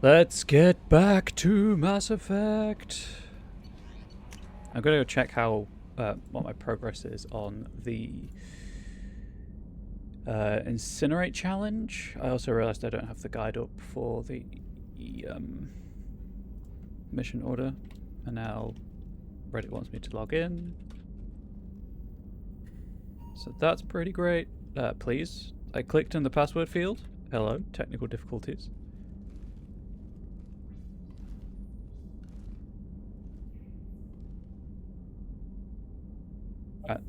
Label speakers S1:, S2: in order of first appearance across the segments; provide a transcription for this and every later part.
S1: Let's get back to Mass Effect. I'm going to go check how what my progress is on the Incinerate challenge. I also realised I don't have the guide up for the mission order, and now Reddit wants me to log in. So that's pretty great. Please. I clicked in the password field. Hello, technical difficulties.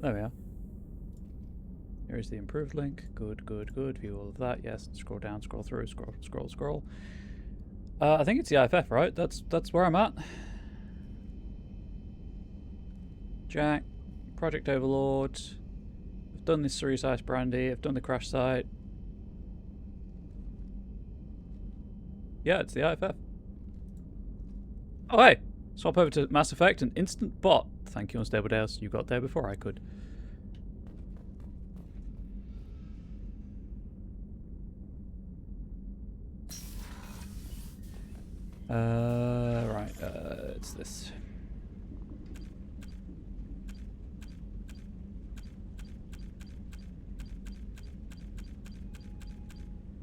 S1: There we are. Here is the improved link. Good, good, good. View all of that. Yes. Scroll down, scroll through, scroll. I think it's the IFF, right? That's where I'm at. Jack, Project Overlord. I've done this Cerise Ice Brandy. I've done the crash site. Yeah, it's the IFF. Oh, hey! Swap over to Mass Effect and instant bot. Thank you, Unstable Deus. You got there before I could. Right, it's this.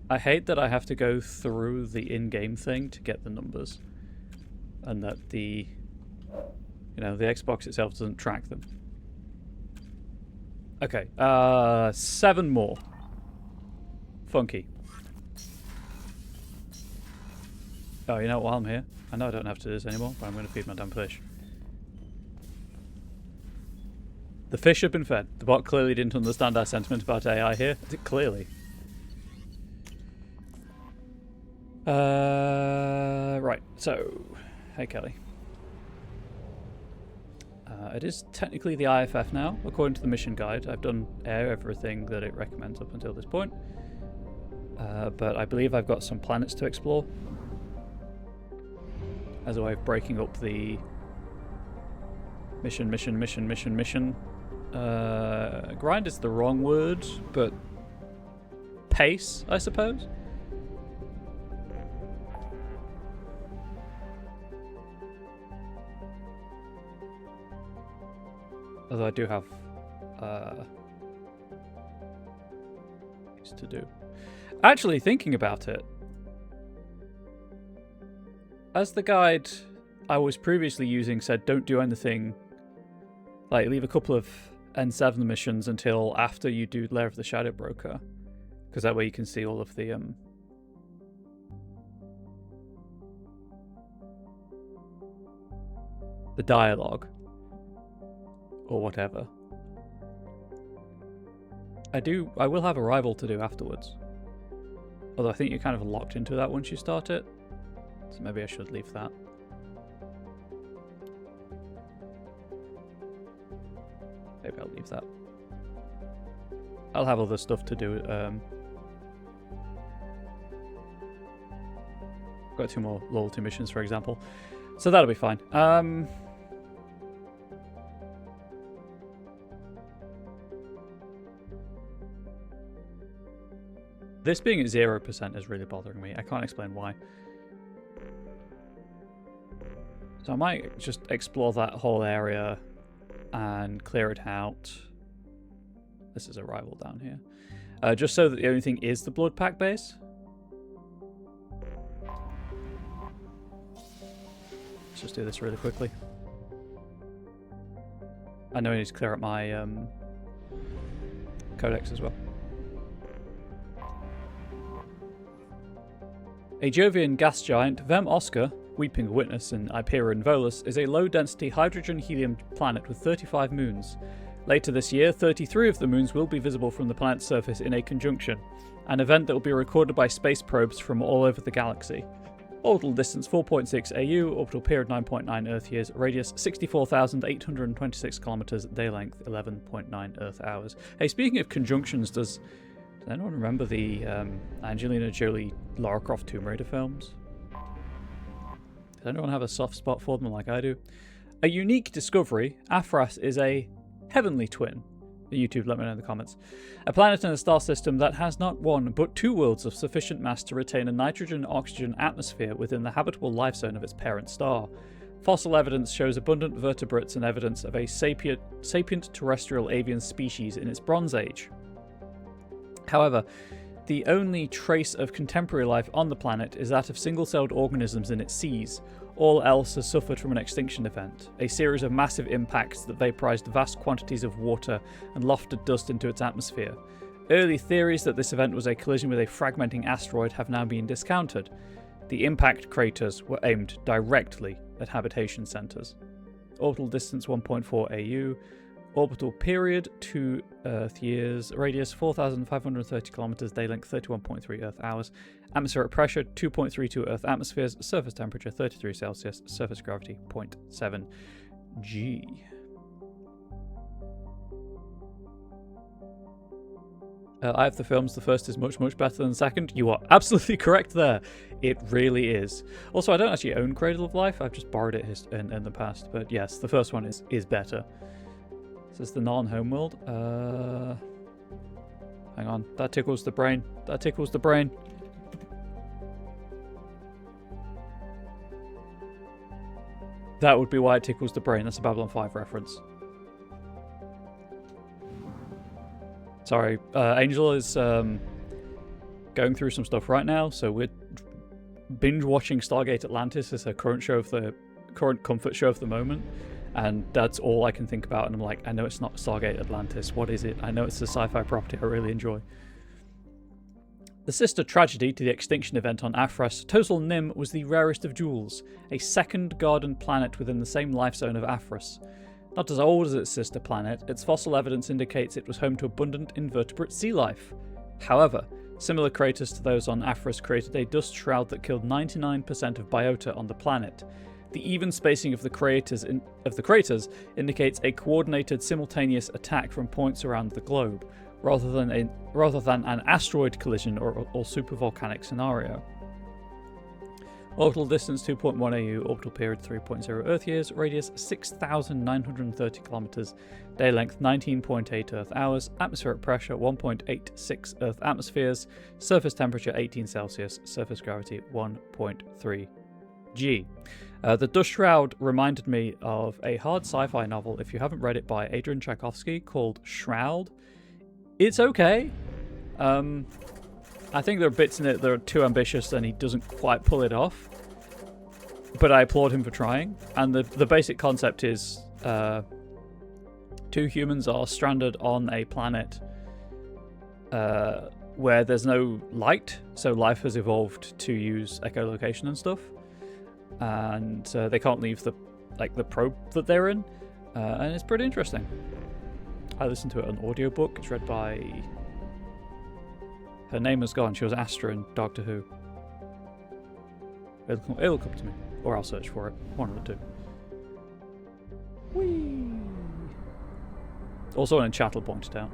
S1: I hate that I have to go through the in-game thing to get the numbers, and that the Xbox itself doesn't track them. Okay, 7 more. Funky. Oh, you know what, while I'm here, I know I don't have to do this anymore, but I'm going to feed my damn fish. The fish have been fed. The bot clearly didn't understand our sentiment about AI here. Clearly. Right, so, hey Kelly. It is technically the IFF now, according to the mission guide. I've done everything that it recommends up until this point. But I believe I've got some planets to explore as a way of breaking up the mission. Grind is the wrong word, but pace, I suppose. Although I do have things to do. Actually, thinking about it, as the guide I was previously using said, don't do anything, like leave a couple of N7 missions until after you do Lair of the Shadow Broker, because that way you can see all of the dialogue or whatever. I will have a rival to do afterwards, although I think you're kind of locked into that once you start it, so maybe I should leave that. Maybe I'll leave that. I'll have other stuff to do. Got 2 more loyalty missions, for example, so that'll be fine. This being at 0% is really bothering me. I can't explain why. So I might just explore that whole area and clear it out. This is a rival down here. Just so that the only thing is the Blood Pack base. Let's just do this really quickly. I know I need to clear up my codex as well. A Jovian gas giant, Vem Oscar, Weeping Witness in Hyperion Volus, is a low-density hydrogen-helium planet with 35 moons. Later this year, 33 of the moons will be visible from the planet's surface in a conjunction, an event that will be recorded by space probes from all over the galaxy. Orbital distance 4.6 AU, orbital period 9.9 Earth years, radius 64,826 kilometers, day length 11.9 Earth hours. Hey, speaking of conjunctions, does anyone remember the Angelina Jolie Lara Croft Tomb Raider films? Does anyone have a soft spot for them like I do? A unique discovery, Aphras is a heavenly twin, YouTube, let me know in the comments. A planet in a star system that has not one, but two worlds of sufficient mass to retain a nitrogen-oxygen atmosphere within the habitable life zone of its parent star. Fossil evidence shows abundant vertebrates and evidence of a sapient terrestrial avian species in its Bronze Age. However, the only trace of contemporary life on the planet is that of single-celled organisms in its seas. All else has suffered from an extinction event, a series of massive impacts that vaporized vast quantities of water and lofted dust into its atmosphere. Early theories that this event was a collision with a fragmenting asteroid have now been discounted. The impact craters were aimed directly at habitation centers. Orbital distance 1.4 AU. Orbital period 2 Earth years. Radius 4,530 kilometers. Day length 31.3 Earth hours. Atmospheric pressure 2.32 Earth atmospheres. Surface temperature 33 Celsius. Surface gravity 0.7 G. I have the films. The first is much, much better than the second. You are absolutely correct there. It really is. Also, I don't actually own Cradle of Life. I've just borrowed it in the past. But yes, the first one is better. This is the non-homeworld. Hang on. That tickles the brain. That tickles the brain. That would be why it tickles the brain. That's a Babylon 5 reference. Sorry. Angel is going through some stuff right now, so we're binge watching Stargate Atlantis as her current comfort show of the moment. And that's all I can think about. And I'm like, I know it's not Stargate Atlantis. What is it? I know it's a sci-fi property I really enjoy. The sister tragedy to the extinction event on Aphras, Total Nim was the rarest of jewels, a second garden planet within the same life zone of Aphras. Not as old as its sister planet, its fossil evidence indicates it was home to abundant invertebrate sea life. However, similar craters to those on Aphras created a dust shroud that killed 99% of biota on the planet. The even spacing of the craters indicates a coordinated, simultaneous attack from points around the globe, rather than an asteroid collision or supervolcanic scenario. Orbital distance 2.1 AU, orbital period 3.0 Earth years, radius 6,930 kilometers, day length 19.8 Earth hours, atmospheric pressure 1.86 Earth atmospheres, surface temperature 18 Celsius, surface gravity 1.3 G. The Dust Shroud reminded me of a hard sci-fi novel, if you haven't read it, by Adrian Tchaikovsky called Shroud. It's okay. I think there are bits in it that are too ambitious and he doesn't quite pull it off. But I applaud him for trying. And the basic concept is two humans are stranded on a planet where there's no light. So life has evolved to use echolocation and stuff. And they can't leave the probe that they're in. And it's pretty interesting. I listened to it on audiobook. It's read by... Her name is gone. She was Astra in Doctor Who. It'll come to me. Or I'll search for it. One of the two. Whee! Also in chat will point it out.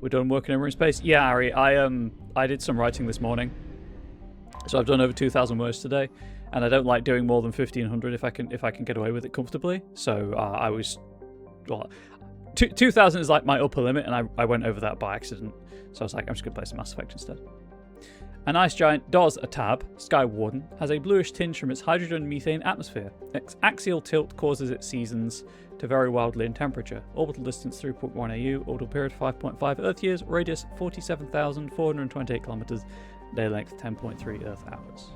S1: We're done working over in space? Yeah, Ari, I did some writing this morning. So I've done over 2,000 words today, and I don't like doing more than 1,500 if I can get away with it comfortably. So I was, well, 2,000 is like my upper limit, and I went over that by accident. So I was like, I'm just gonna play some Mass Effect instead. An ice giant does a tab, Sky Warden, has a bluish tinge from its hydrogen-methane atmosphere. Its axial tilt causes its seasons to vary wildly in temperature. Orbital distance 3.1 AU, orbital period 5.5 Earth years, radius 47,428 kilometers, day length 10.3 Earth hours.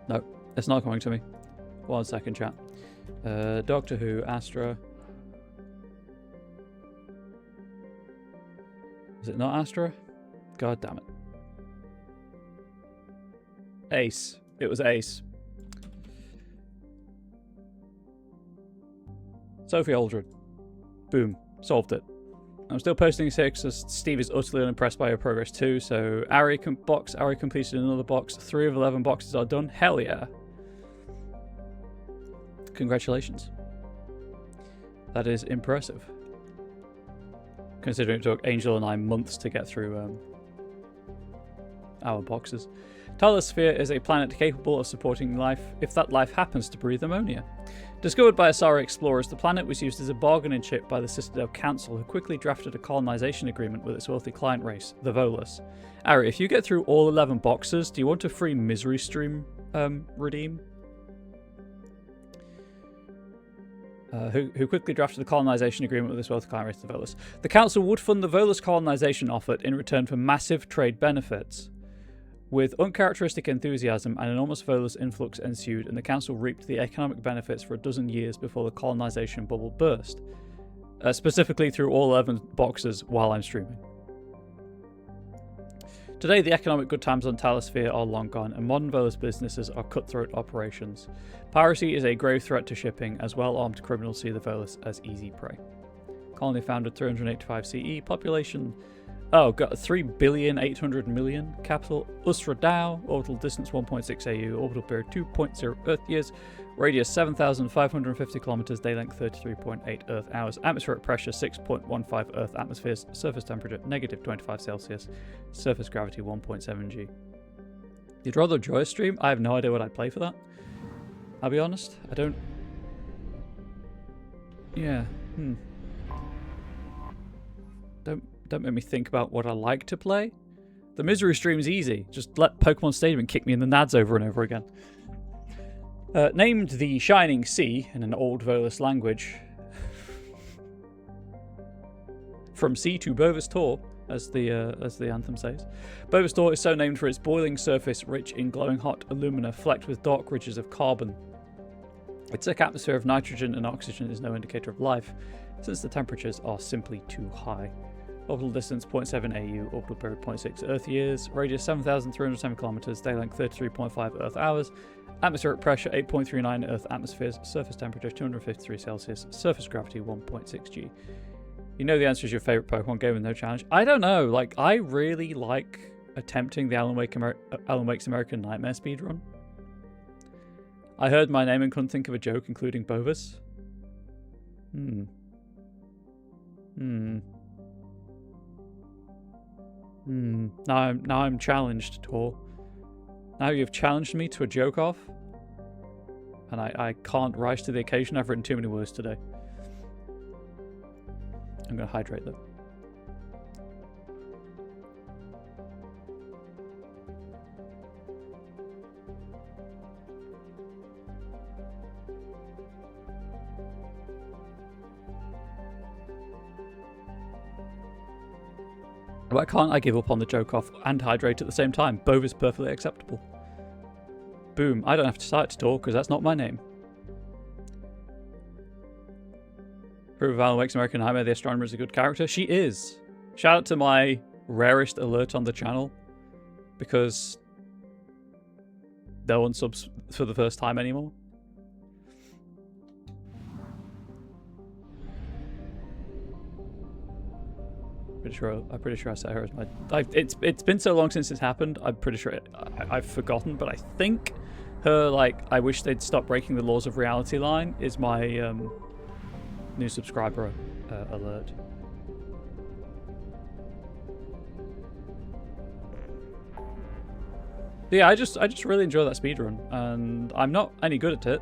S1: No, it's not coming to me. 1 second, chat. Doctor Who, Astra. Is it not Astra? God damn it. Ace. It was Ace. Sophie Aldred. Boom. Solved it. I'm still posting 6 as Steve is utterly unimpressed by your progress too. So Ari completed another box. 3 of 11 boxes are done. Hell yeah. Congratulations. That is impressive. Considering it took Angel and I months to get through our boxes. Talosphere is a planet capable of supporting life if that life happens to breathe ammonia. Discovered by Asari explorers, the planet was used as a bargaining chip by the Citadel Council, who quickly drafted a colonization agreement with its wealthy client race, the Volus. Ari, if you get through all 11 boxes, do you want a free misery stream redeem? Who quickly drafted a colonization agreement with this wealthy client race, the Volus. The Council would fund the Volus colonization offered in return for massive trade benefits. With uncharacteristic enthusiasm, an enormous Volus influx ensued, and the Council reaped the economic benefits for a dozen years before the colonization bubble burst. Specifically through all 11 boxes while I'm streaming. Today, the economic good times on Talosphere are long gone, and modern Volus businesses are cutthroat operations. Piracy is a grave threat to shipping, as well-armed criminals see the Volus as easy prey. Colony founded 385 CE, population... Oh, got 3,800,000,000. Capital Usra Dao. Orbital distance 1.6 AU. Orbital period 2.0 Earth years. Radius 7,550 kilometers. Day length 33.8 Earth hours. Atmospheric pressure 6.15 Earth atmospheres. Surface temperature -25 Celsius. Surface gravity 1.7 G. You'd rather enjoy a stream? I have no idea what I'd play for that. I'll be honest. I don't... Yeah. Don't make me think about what I like to play. The misery stream's easy. Just let Pokemon Stadium kick me in the nads over and over again. Named the Shining Sea in an old Volus language. From sea to Bovis Tor, as the anthem says. Bovis Tor is so named for its boiling surface rich in glowing hot alumina flecked with dark ridges of carbon. Its thick atmosphere of nitrogen and oxygen is no indicator of life, since the temperatures are simply too high. Orbital distance 0.7 AU, orbital period 0.6 Earth years, radius 7,307 kilometers, day length 33.5 Earth hours, atmospheric pressure 8.39 Earth atmospheres, surface temperature 253 Celsius, surface gravity 1.6 G. You know the answer is your favorite Pokemon game with no challenge. I don't know, like, I really like attempting the Alan Wake's American Nightmare speedrun. I heard my name and couldn't think of a joke, including Bovis. Now I'm challenged, Tor. Now you've challenged me to a joke off, and I can't rise to the occasion. I've written too many words today. I'm going to hydrate though. Why can't I give up on the joke off and hydrate at the same time? Both is perfectly acceptable. Boom. I don't have to start to talk because that's not my name. Proof of Alan Wake's American Nightmare, the astronomer is a good character. She is. Shout out to my rarest alert on the channel, because no one subs for the first time anymore. I'm pretty sure I set her as my... It's been so long since it's happened, I'm pretty sure I've forgotten, but I think her, like, I wish they'd stop breaking the laws of reality line is my new subscriber alert. Yeah, I just really enjoy that speedrun, and I'm not any good at it,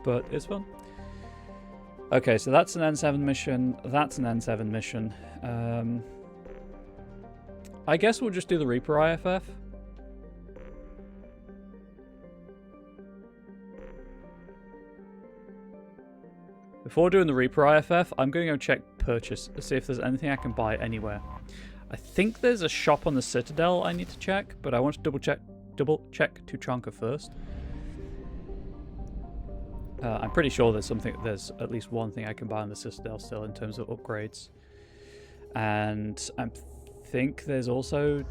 S1: but it's fun. Okay, so that's an N7 mission. That's an N7 mission. I guess we'll just do the Reaper IFF. Before doing the Reaper IFF, I'm going to go check purchase to see if there's anything I can buy anywhere. I think there's a shop on the Citadel I need to check, but I want to double check Tuchanka first. I'm pretty sure there's at least one thing I can buy on the Citadel still in terms of upgrades. And I think there's also...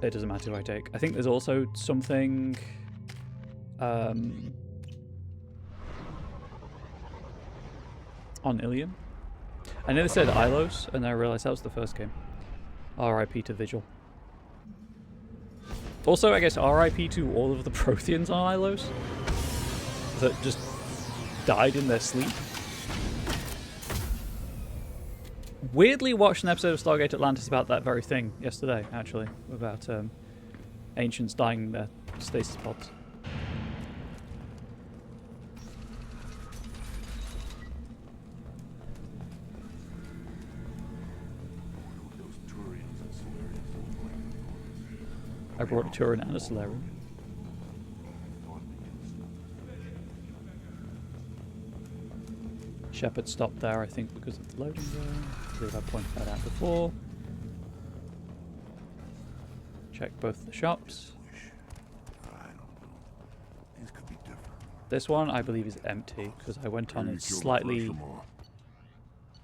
S1: It doesn't matter who I take. I think there's also something... on Ilium. I nearly said Ilos, and then I realised that was the first game. RIP to Vigil. Also, I guess RIP to all of the Protheans on Ilos that just died in their sleep. weirdly watched an episode of Stargate Atlantis about that very thing yesterday, actually, about ancients dying in their stasis pods. I brought a Turian and a Solarian. Shepard stopped there, I think, because of the loading zone. I believe I pointed that out before. Check both the shops. This one, I believe, is empty, because I went on a slightly...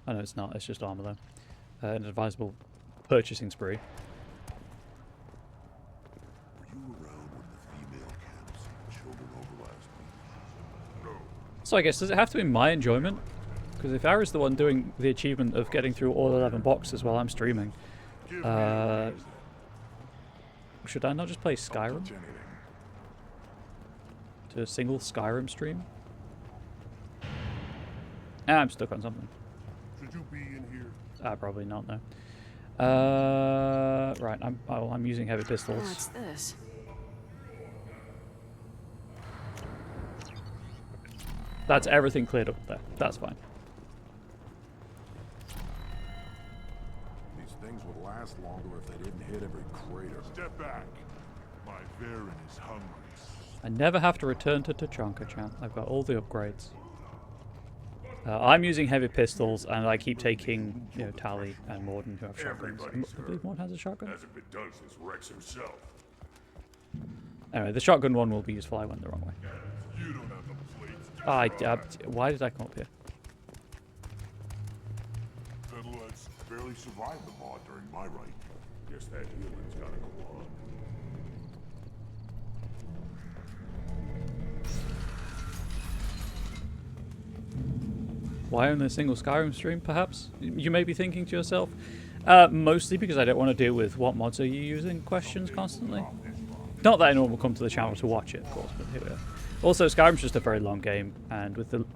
S1: Oh no, it's not. It's just armor, though. An advisable purchasing spree. So I guess, does it have to be my enjoyment? Because if Ara's the one doing the achievement of getting through all 11 boxes while I'm streaming, should I not just play Skyrim? To a single Skyrim stream? I'm stuck on something.
S2: Should you be in here?
S1: Probably not, no. Right, I'm using heavy pistols.
S3: What's this?
S1: That's everything cleared up there. That's fine.
S2: These things would last longer if they didn't hit every crater. Step back. My Varen is hungry.
S1: I never have to return to Tachanka, chat. I've got all the upgrades. I'm using heavy pistols, and I keep taking, you know, Tally and Morden, who have shotguns. I believe Morden has a shotgun.
S2: Hasn't been done since Rex himself.
S1: Anyway, the shotgun one will be useful. I went the wrong way.
S2: You don't have the plates.
S1: Why did I come up here?
S2: Fedelites barely survived the mod during my reign. Guess that healing's gotta go on.
S1: Why only a single Skyrim stream, perhaps? You may be thinking to yourself. Mostly because I don't want to deal with what mods are you using questions constantly. Not that anyone will come to the channel to watch it, of course, but here we are. Also, Skyrim's just a very long game, and with the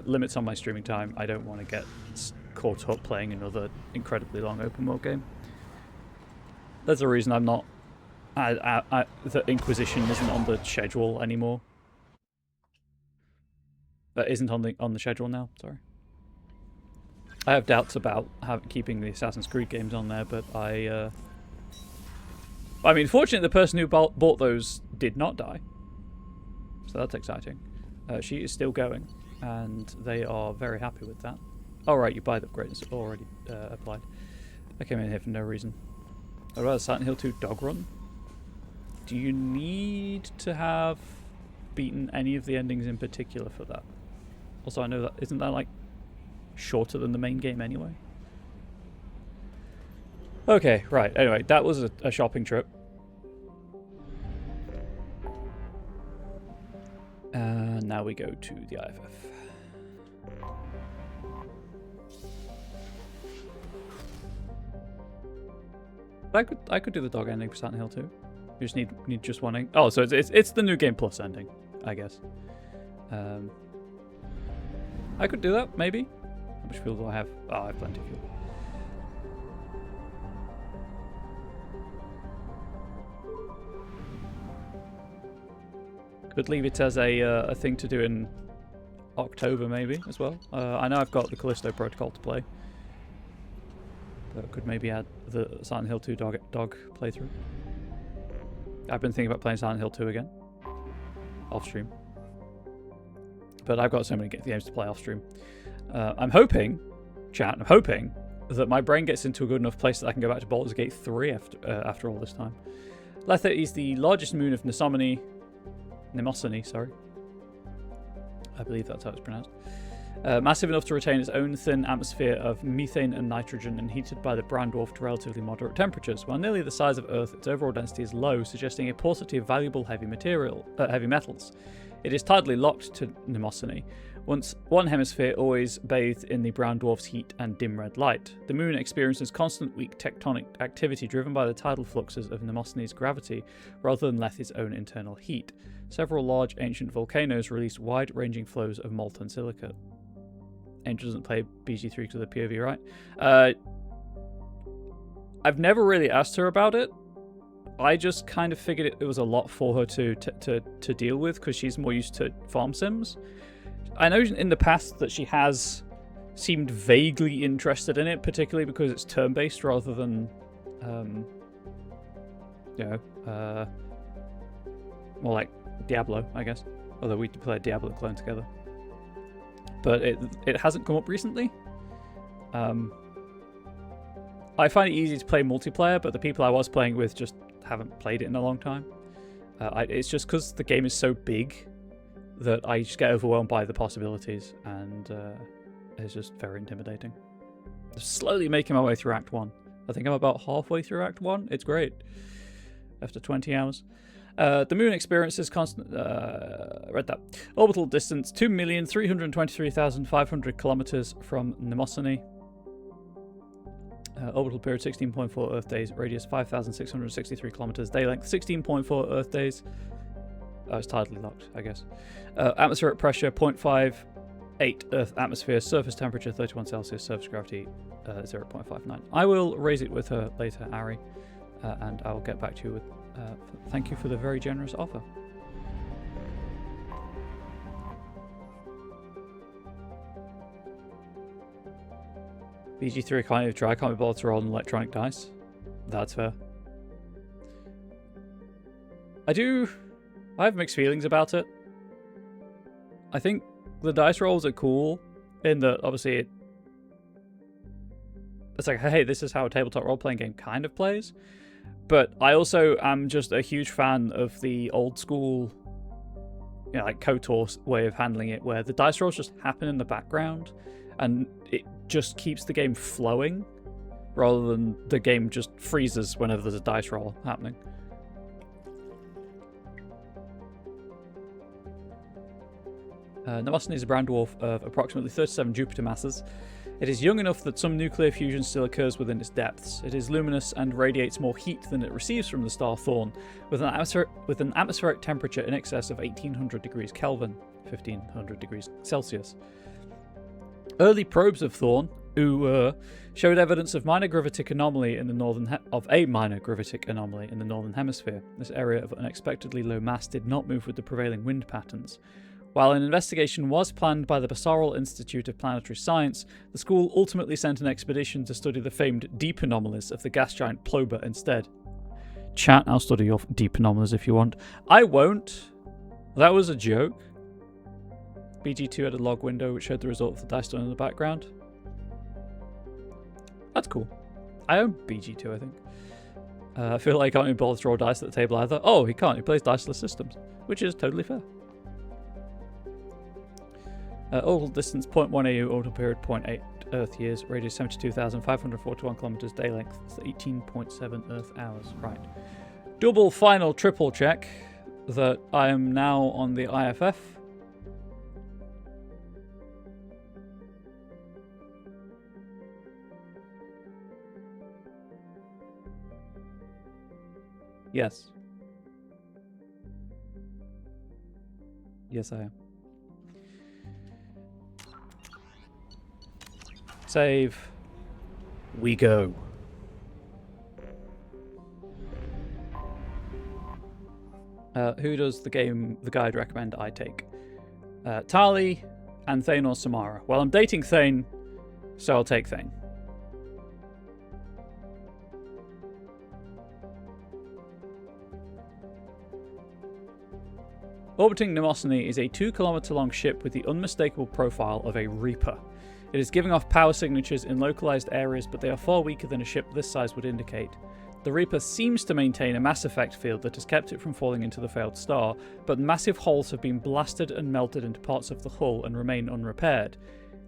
S1: limits on my streaming time, I don't want to get caught up playing another incredibly long open world game. There's a reason I'm not... the Inquisition isn't on the schedule anymore. That isn't on the schedule now, sorry. I have doubts about keeping the Assassin's Creed games on there, but I mean, fortunately the person who bought those did not die. So that's exciting. She is still going, and they are very happy with that. Oh right, you buy the upgrades, it's already applied. I came in here for no reason. What about Silent Hill 2 Dog Run? Do you need to have beaten any of the endings in particular for that? Also, I know that, isn't that like shorter than the main game anyway? Okay, right, anyway, that was a shopping trip. And now we go to the IFF. I could do the dog ending for Silent Hill 2. You just need just one ending. Oh, so it's the new game plus ending, I guess. I could do that, maybe. How much fuel do I have? Oh, I have plenty of fuel. Could leave it as a thing to do in October, maybe, as well. I know I've got the Callisto Protocol to play. But could maybe add the Silent Hill 2 dog playthrough. I've been thinking about playing Silent Hill 2 again. Off stream. But I've got so many games to play off stream. I'm hoping, chat, that my brain gets into a good enough place that I can go back to Baldur's Gate 3 after all this time. Letha is the largest moon of Mnemosyne, sorry. I believe that's how it's pronounced. Massive enough to retain its own thin atmosphere of methane and nitrogen, and heated by the brown dwarf to relatively moderate temperatures. While nearly the size of Earth, its overall density is low, suggesting a paucity of valuable heavy metals. It is tidally locked to Mnemosyne, once one hemisphere always bathed in the brown dwarf's heat and dim red light. The moon experiences constant weak tectonic activity driven by the tidal fluxes of Mnemosyne's gravity rather than Letha's own internal heat. Several large ancient volcanoes release wide-ranging flows of molten silicate. Angel doesn't play BG3 because of the POV, right? I've never really asked her about it. I just kind of figured it was a lot for her to deal with because she's more used to farm sims. I know in the past that she has seemed vaguely interested in it, particularly because it's turn-based rather than, more like Diablo, I guess. Although we play Diablo clone together. But it hasn't come up recently. I find it easy to play multiplayer, but the people I was playing with just haven't played it in a long time. It's just because the game is so big that I just get overwhelmed by the possibilities, and it's just very intimidating. Slowly making my way through Act 1. I think I'm about halfway through Act 1. It's great. After 20 hours. The moon experiences constant... read that. Orbital distance 2,323,500 kilometers from Mnemosyne. Orbital period 16.4 Earth days. Radius 5,663 kilometers. Day length 16.4 Earth days. Oh, it's tidally locked, I guess. Atmospheric pressure 0.58 Earth atmosphere. Surface temperature 31 Celsius. Surface gravity 0.59. I will raise it with her later, Ari, and I will get back to you with. Thank you for the very generous offer. BG3 can't even try. I can't be bothered to roll an electronic dice. That's fair. I have mixed feelings about it. I think the dice rolls are cool in that obviously it's like, hey, this is how a tabletop role-playing game kind of plays. But I also am just a huge fan of the old school, like KOTOR way of handling it, where the dice rolls just happen in the background and it just keeps the game flowing rather than the game just freezes whenever there's a dice roll happening. Mnemosyne is a brown dwarf of approximately 37 Jupiter masses. It is young enough that some nuclear fusion still occurs within its depths. It is luminous and radiates more heat than it receives from the star Thorn, with an atmospheric temperature in excess of 1800 degrees Kelvin, 1500 degrees Celsius. Early probes of Thorn, showed evidence of a minor gravitic anomaly in the northern hemisphere. This area of unexpectedly low mass did not move with the prevailing wind patterns. While an investigation was planned by the Basaral Institute of Planetary Science, the school ultimately sent an expedition to study the famed deep anomalies of the gas giant Ploba instead. Chat, I'll study your deep anomalies if you want. I won't. That was a joke. BG2 had a log window which showed the result of the dice done in the background. That's cool. I own BG2, I think. I feel like I can't even bother to roll dice at the table either. Oh, he can't. He plays diceless systems, which is totally fair. Orbital distance 0.1 AU, orbital period 0.8 Earth years, radius 72,541 kilometers, day length 18.7 Earth hours. Right. Double, final, triple check that I am now on the IFF. Yes. Yes, I am. Save. We go. Who does the guide recommend I take? Tali and Thane or Samara. Well, I'm dating Thane, so I'll take Thane. Orbiting Mnemosyne is a 2-kilometer-long ship with the unmistakable profile of a Reaper. It is giving off power signatures in localized areas, but they are far weaker than a ship this size would indicate. The Reaper seems to maintain a mass effect field that has kept it from falling into the failed star, but massive holes have been blasted and melted into parts of the hull and remain unrepaired.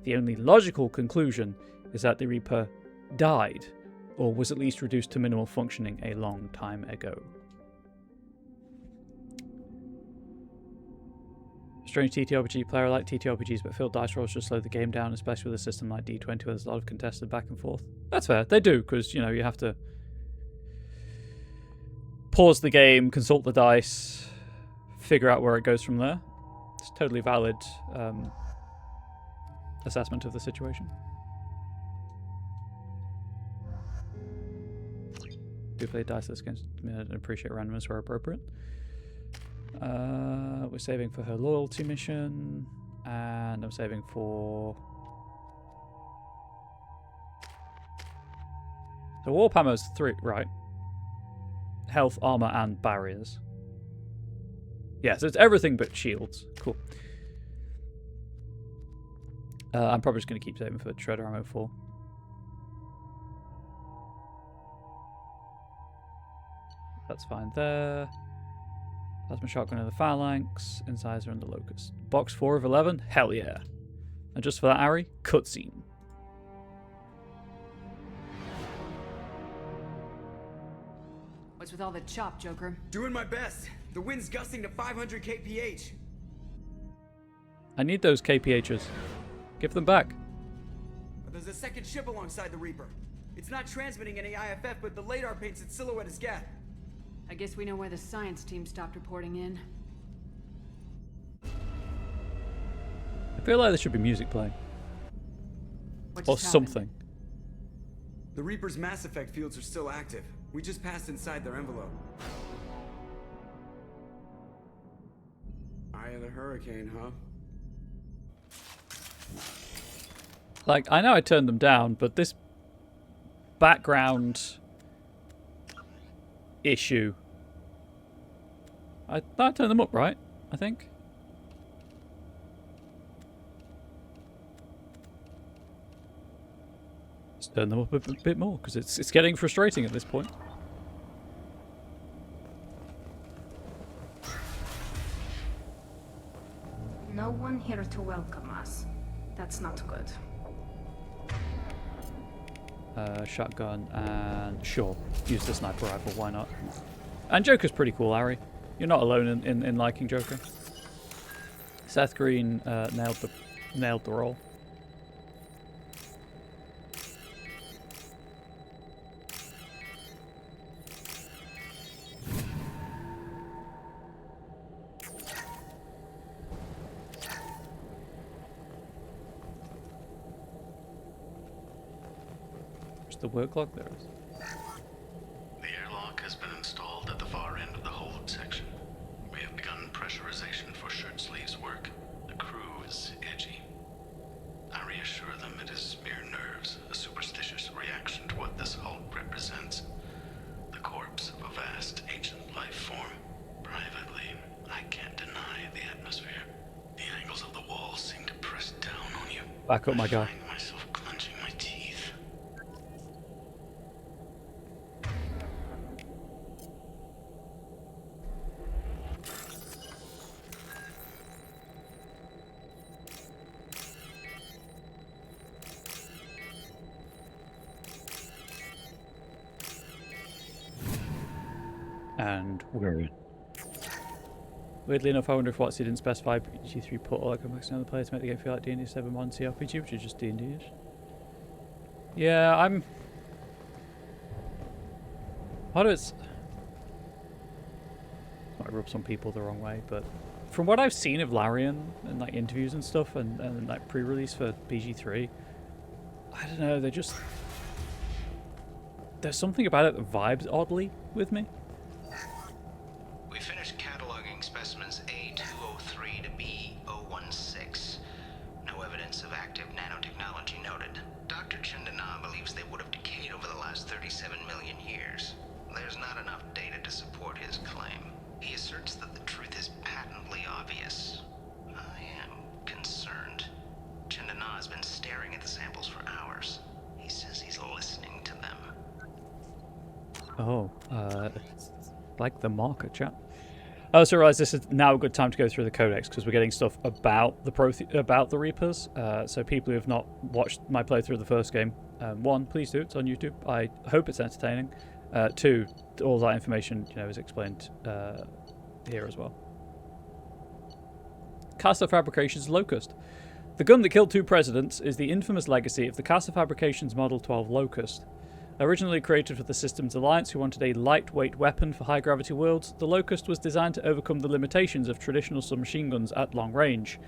S1: The only logical conclusion is that the Reaper died, or was at least reduced to minimal functioning a long time ago. Strange TTRPG player. I like TTRPGs, but feel dice rolls just slow the game down, especially with a system like D20 where there's a lot of contested back and forth. That's fair. They do, because, you have to pause the game, consult the dice, figure out where it goes from there. It's totally valid assessment of the situation. Do play dice against and appreciate randomness where appropriate. We're saving for her loyalty mission, and I'm saving for. So warp ammo's 3, right? Health, armor, and barriers. Yeah, so it's everything but shields. Cool. I'm probably just going to keep saving for shredder ammo 4. That's fine there. Plasma shotgun in the phalanx, incisor and the locust. Box 4 of 11? Hell yeah. And just for that, Ari, cutscene.
S3: What's with all the chop, Joker?
S4: Doing my best. The wind's gusting to 500 kph.
S1: I need those kphs. Give them back.
S4: But there's a second ship alongside the Reaper. It's not transmitting any IFF, but the radar paints its silhouette as Geth.
S3: I guess we know where the science team stopped reporting in.
S1: I feel like there should be music playing.
S3: What
S1: Or
S3: just
S1: something.
S3: happened?
S4: The Reaper's mass effect fields are still active. We just passed inside their envelope. Eye of the hurricane, huh?
S1: Like, I know I turned them down, but this background issue. I turned them up, right? I think. Let's turn them up a bit more, because it's getting frustrating at this point.
S5: No one here to welcome us. That's not good.
S1: Shotgun and sure, use the sniper rifle. Why not? And Joker's pretty cool, Harry. You're not alone in liking Joker. Seth Green nailed the role. The work log there is.
S6: The airlock has been installed at the far end of the hold section. We have begun pressurization for shirt sleeves work. The crew is edgy. I reassure them it is mere nerves, a superstitious reaction to what this hulk represents. The corpse of a vast ancient life form. Privately, I can't deny the atmosphere. The angles of the walls seem to press down on you.
S1: Back up, my guy. And we're in. Weirdly enough, I wonder if WotC didn't specify G3 put all that complex on the player to make the game feel like D&D 7 modern CRPG, which is just D&D-ish. Yeah, I'm... Part of it's... Might rub some people the wrong way, but from what I've seen of Larian and like interviews and stuff and like pre-release for BG3, I don't know, they just... There's something about it that vibes oddly with me.
S7: We finished cataloging specimens A203 to B016. No evidence of active nanotechnology noted. Dr. Chandana believes they would have decayed over the last 37 million years. There's not enough data to support his claim. He asserts that the truth is patently obvious. I am concerned. Chandana has been staring at the samples for hours. He says he's listening to them.
S1: Oh, like the marker chat. I also realize this is now a good time to go through the codex because we're getting stuff about the Reapers. So people who have not watched my playthrough of the first game, one, please do. It's on YouTube. I hope it's entertaining. Two, all that information is explained here as well. Casa Fabrications Locust. The gun that killed 2 presidents is the infamous legacy of the Casa Fabrications Model 12 Locust. Originally created for the Systems Alliance, who wanted a lightweight weapon for high-gravity worlds, the Locust was designed to overcome the limitations of traditional submachine guns at long range.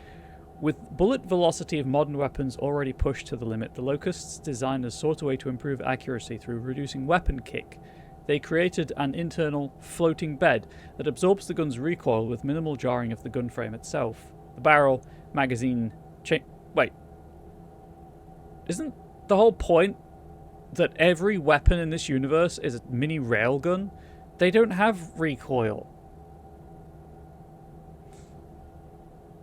S1: With bullet velocity of modern weapons already pushed to the limit, the Locusts' designers sought a way to improve accuracy through reducing weapon kick. They created an internal floating bed that absorbs the gun's recoil with minimal jarring of the gun frame itself. The barrel, magazine, wait. Isn't the whole point that every weapon in this universe is a mini railgun? They don't have recoil.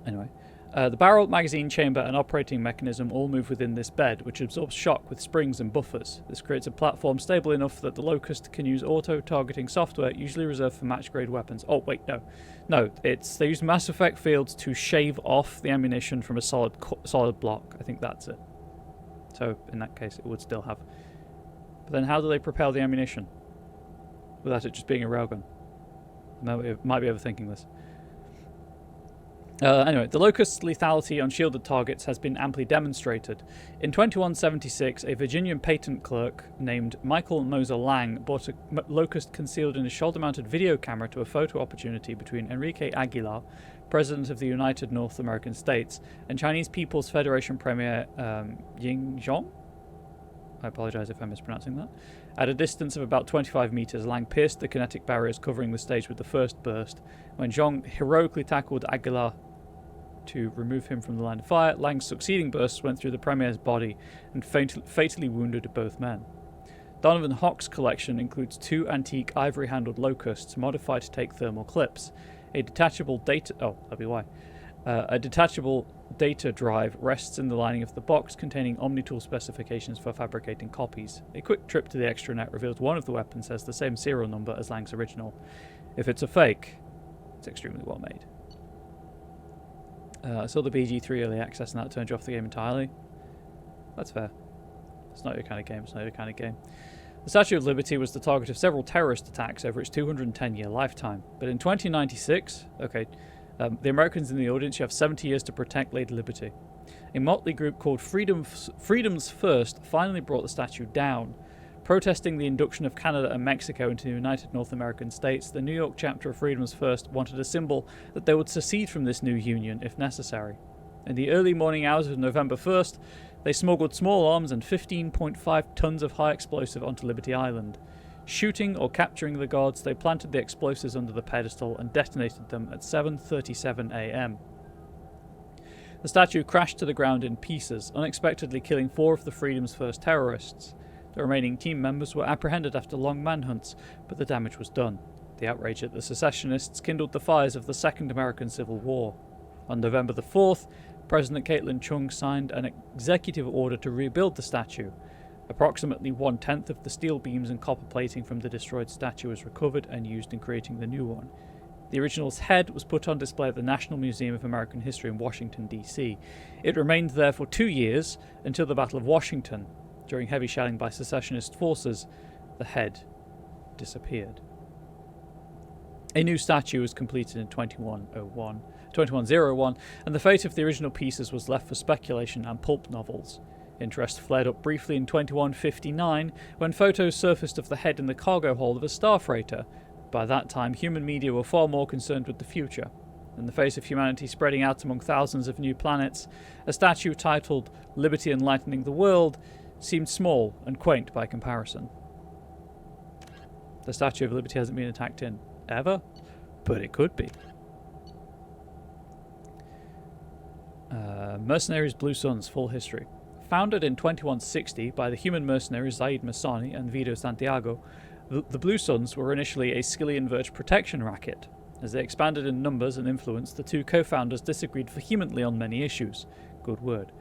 S1: Anyway. The barrel, magazine, chamber, and operating mechanism all move within this bed, which absorbs shock with springs and buffers. This creates a platform stable enough that the Locust can use auto-targeting software, usually reserved for match-grade weapons. Oh, wait, no. No, they use Mass Effect fields to shave off the ammunition from a solid block. I think that's it. So, in that case, it would still have. But then how do they propel the ammunition? Without it just being a railgun? Might be overthinking this. Anyway, the Locust's lethality on shielded targets has been amply demonstrated. In 2176, a Virginian patent clerk named Michael Moser Lang bought a Locust concealed in a shoulder-mounted video camera to a photo opportunity between Enrique Aguilar, President of the United North American States, and Chinese People's Federation Premier Ying Zhong? I apologize if I'm mispronouncing that. At a distance of about 25 meters, Lang pierced the kinetic barriers covering the stage with the first burst. When Zhong heroically tackled Aguilar to remove him from the line of fire, Lang's succeeding bursts went through the Premier's body and fatally wounded both men. Donovan Hock's collection includes 2 antique ivory-handled Locusts modified to take thermal clips. A detachable data drive rests in the lining of the box containing Omnitool specifications for fabricating copies. A quick trip to the extranet reveals one of the weapons has the same serial number as Lang's original. If it's a fake, it's extremely well made. I saw the BG3 early access and that turned you off the game entirely. That's fair. It's not your kind of game, it's not your kind of game. The Statue of Liberty was the target of several terrorist attacks over its 210-year lifetime. But in 2096, the Americans in the audience, you have 70 years to protect Lady Liberty. A motley group called Freedom's First finally brought the statue down. Protesting the induction of Canada and Mexico into the United North American States, the New York chapter of Freedom's First wanted a symbol that they would secede from this new union if necessary. In the early morning hours of November 1st, they smuggled small arms and 15.5 tons of high explosive onto Liberty Island. Shooting or capturing the guards, they planted the explosives under the pedestal and detonated them at 7:37 a.m. The statue crashed to the ground in pieces, unexpectedly killing 4 of the Freedom's First terrorists. The remaining team members were apprehended after long manhunts, but the damage was done. The outrage at the secessionists kindled the fires of the Second American Civil War. On November the 4th, President Caitlin Chung signed an executive order to rebuild the statue. Approximately 1/10 of the steel beams and copper plating from the destroyed statue was recovered and used in creating the new one. The original's head was put on display at the National Museum of American History in Washington, D.C. It remained there for 2 years until the Battle of Washington. During heavy shelling by secessionist forces, the head disappeared. A new statue was completed in 2101, and the fate of the original pieces was left for speculation and pulp novels. Interest flared up briefly in 2159 when photos surfaced of the head in the cargo hold of a star freighter. By that time, human media were far more concerned with the future. In the face of humanity spreading out among thousands of new planets, a statue titled Liberty Enlightening the World seemed small and quaint by comparison. The Statue of Liberty hasn't been attacked in ever, but it could be. Mercenaries Blue Suns, full history. Founded in 2160 by the human mercenaries Zaid Masani and Vito Santiago, the Blue Suns were initially a Skillian Verge protection racket. As they expanded in numbers and influence, the two co-founders disagreed vehemently on many issues. Good word.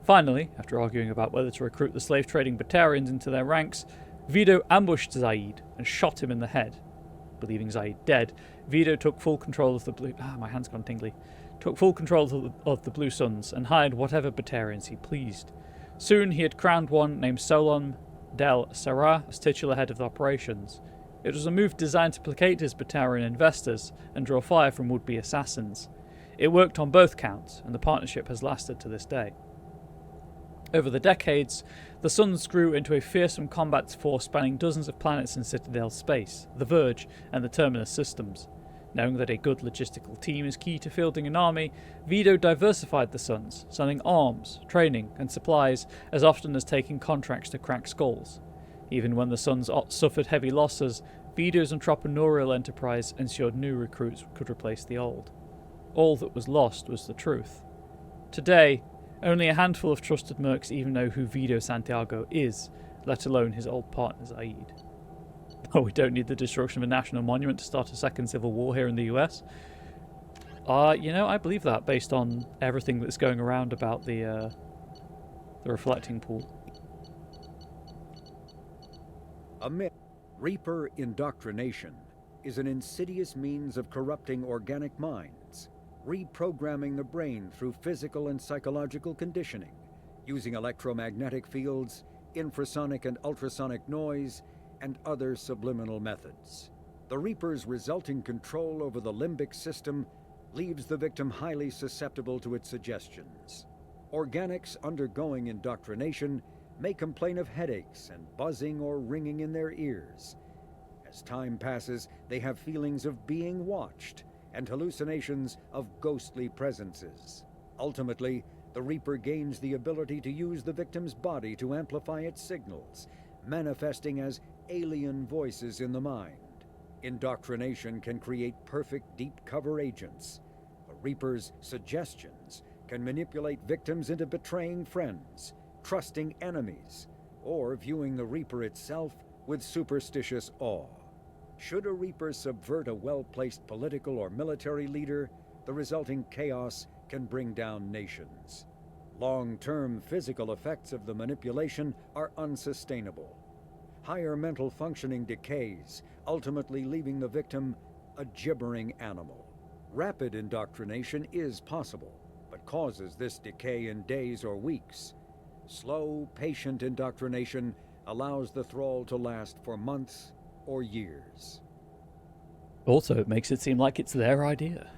S1: Finally, after arguing about whether to recruit the slave-trading Batarians into their ranks, Vito ambushed Zaid and shot him in the head. Believing Zaid dead, Vito took full control of the Blue... my hand's gone tingly. Took full control of the Blue Suns and hired whatever Batarians he pleased. Soon he had crowned one named Solon del Serra as titular head of operations. It was a move designed to placate his Batarian investors and draw fire from would-be assassins. It worked on both counts, and the partnership has lasted to this day. Over the decades, the Suns grew into a fearsome combat force spanning dozens of planets in Citadel space, the Verge, and the Terminus systems. Knowing that a good logistical team is key to fielding an army, Vito diversified the Suns, sending arms, training, and supplies as often as taking contracts to crack skulls. Even when the Suns suffered heavy losses, Vito's entrepreneurial enterprise ensured new recruits could replace the old. All that was lost was the truth. Today, only a handful of trusted mercs even know who Vito Santiago is, let alone his old partner Zaid. Oh, we don't need the destruction of a national monument to start a second civil war here in the US. I believe that based on everything that's going around about the reflecting pool.
S8: Reaper indoctrination is an insidious means of corrupting organic minds, reprogramming the brain through physical and psychological conditioning, using electromagnetic fields, infrasonic and ultrasonic noise, and other subliminal methods. The Reaper's resulting control over the limbic system leaves the victim highly susceptible to its suggestions. Organics undergoing indoctrination may complain of headaches and buzzing or ringing in their ears. As time passes, they have feelings of being watched and hallucinations of ghostly presences. Ultimately, the Reaper gains the ability to use the victim's body to amplify its signals, manifesting as alien voices in the mind. Indoctrination can create perfect deep cover agents. The Reaper's suggestions can manipulate victims into betraying friends, trusting enemies, or viewing the Reaper itself with superstitious awe. Should a Reaper subvert a well-placed political or military leader, the resulting chaos can bring down nations. Long-term physical effects of the manipulation are unsustainable. Higher mental functioning decays, ultimately leaving the victim a gibbering animal. Rapid indoctrination is possible, but causes this decay in days or weeks. Slow, patient indoctrination allows the thrall to last for months or years.
S1: Also, it makes it seem like it's their idea.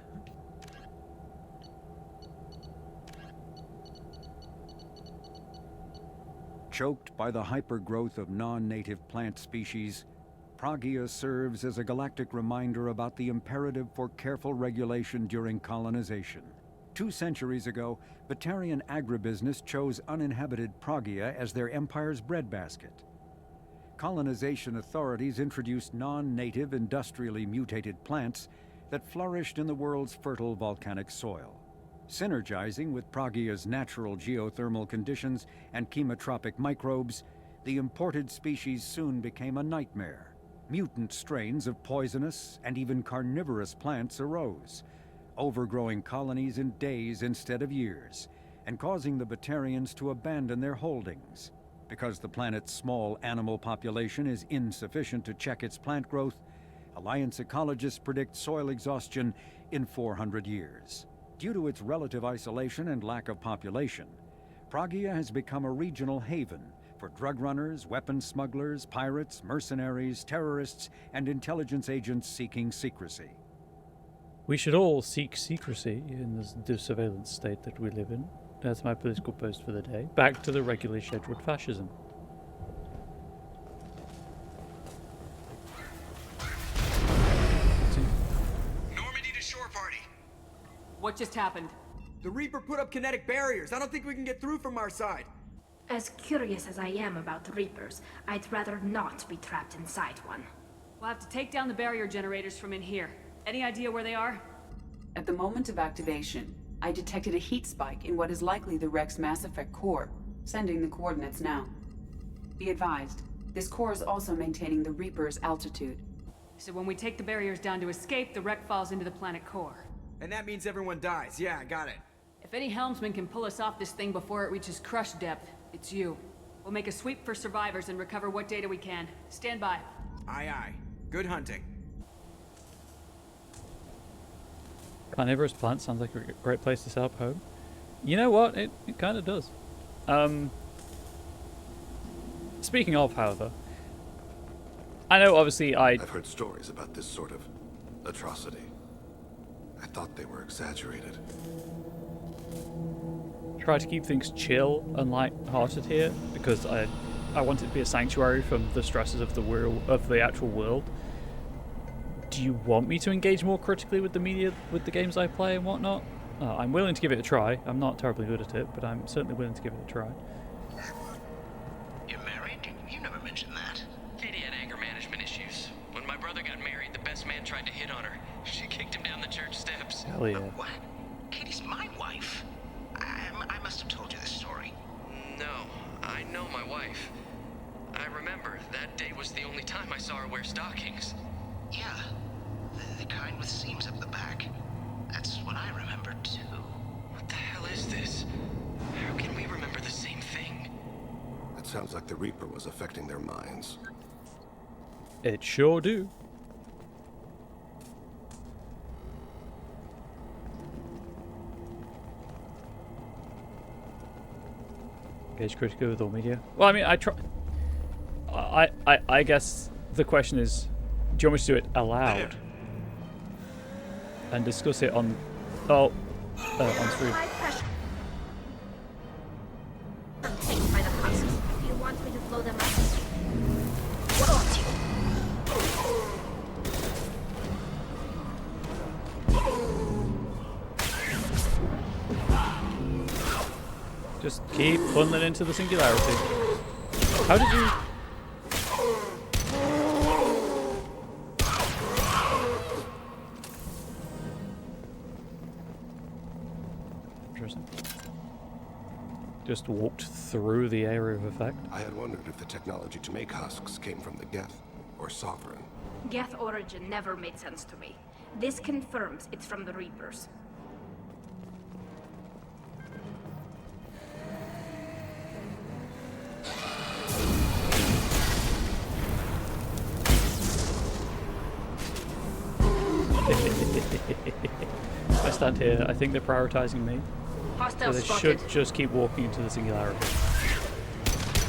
S8: Choked by the hypergrowth of non-native plant species, Pragia serves as a galactic reminder about the imperative for careful regulation during colonization. 2 centuries ago, Batarian agribusiness chose uninhabited Pragia as their empire's breadbasket. Colonization authorities introduced non-native, industrially mutated plants that flourished in the world's fertile volcanic soil. Synergizing with Pragia's natural geothermal conditions and chemotropic microbes, the imported species soon became a nightmare. Mutant strains of poisonous and even carnivorous plants arose, overgrowing colonies in days instead of years, and causing the Batarians to abandon their holdings. Because the planet's small animal population is insufficient to check its plant growth, Alliance ecologists predict soil exhaustion in 400 years. Due to its relative isolation and lack of population, Pragia has become a regional haven for drug runners, weapons smugglers, pirates, mercenaries, terrorists, and intelligence agents seeking secrecy.
S1: We should all seek secrecy in the surveillance state that we live in. That's my political post for the day. Back to the regularly scheduled fascism.
S4: Normandy to shore party.
S3: What just happened?
S4: The Reaper put up kinetic barriers. I don't think we can get through from our side.
S5: As curious as I am about Reapers, I'd rather not be trapped inside one.
S3: We'll have to take down the barrier generators from in here. Any idea where they are?
S9: At the moment of activation, I detected a heat spike in what is likely the Rex Mass Effect core, sending the coordinates now. Be advised, this core is also maintaining the Reaper's altitude.
S3: So when we take the barriers down to escape, the wreck falls into the planet core.
S4: And that means everyone dies. Yeah, I got it.
S3: If any helmsman can pull us off this thing before it reaches crush depth, it's you. We'll make a sweep for survivors and recover what data we can. Stand by.
S4: Aye, aye. Good hunting.
S1: Carnivorous plant sounds like a great place to set up home. You know what? It kind of does. Speaking of, however, I know obviously
S10: I've heard stories about this sort of atrocity. I thought they were exaggerated.
S1: Try to keep things chill and light-hearted here because I want it to be a sanctuary from the stresses of the actual world. do you want me to engage more critically with the media, with the games I play and whatnot? I'm willing to give it a try. I'm not terribly good at it, but I'm certainly willing to give it a try.
S7: You're married? You never mentioned that.
S11: Katie had anger management issues. When my brother got married, the best man tried to hit on her. She kicked him down the church steps.
S1: Hell yeah.
S7: What? Katie's my wife. I must have told you this story.
S11: No, I know my wife. I remember that day was the only time I saw her wear stockings.
S7: Yeah, the kind with seams up the back. That's what I remember too.
S11: What the hell is this? How can we remember the same thing?
S10: It sounds like the Reaper was affecting their minds.
S1: It sure do. Engage critically with all media. Well, I mean, I try. I guess the question is, do you want me to do it aloud and discuss it on on stream?
S5: Taken by the husks. Do you want me to blow them up? What ought you?
S1: Just keep funneling into the singularity. How did you? Interesting. Just walked through the area of effect.
S10: I had wondered if the technology to make husks came from the Geth or Sovereign.
S5: Geth origin never made sense to me. This confirms it's from the Reapers.
S1: I stand here. I think they're prioritizing me.
S5: Hostile
S1: So they
S5: spotted.
S1: should just keep walking into the singularity.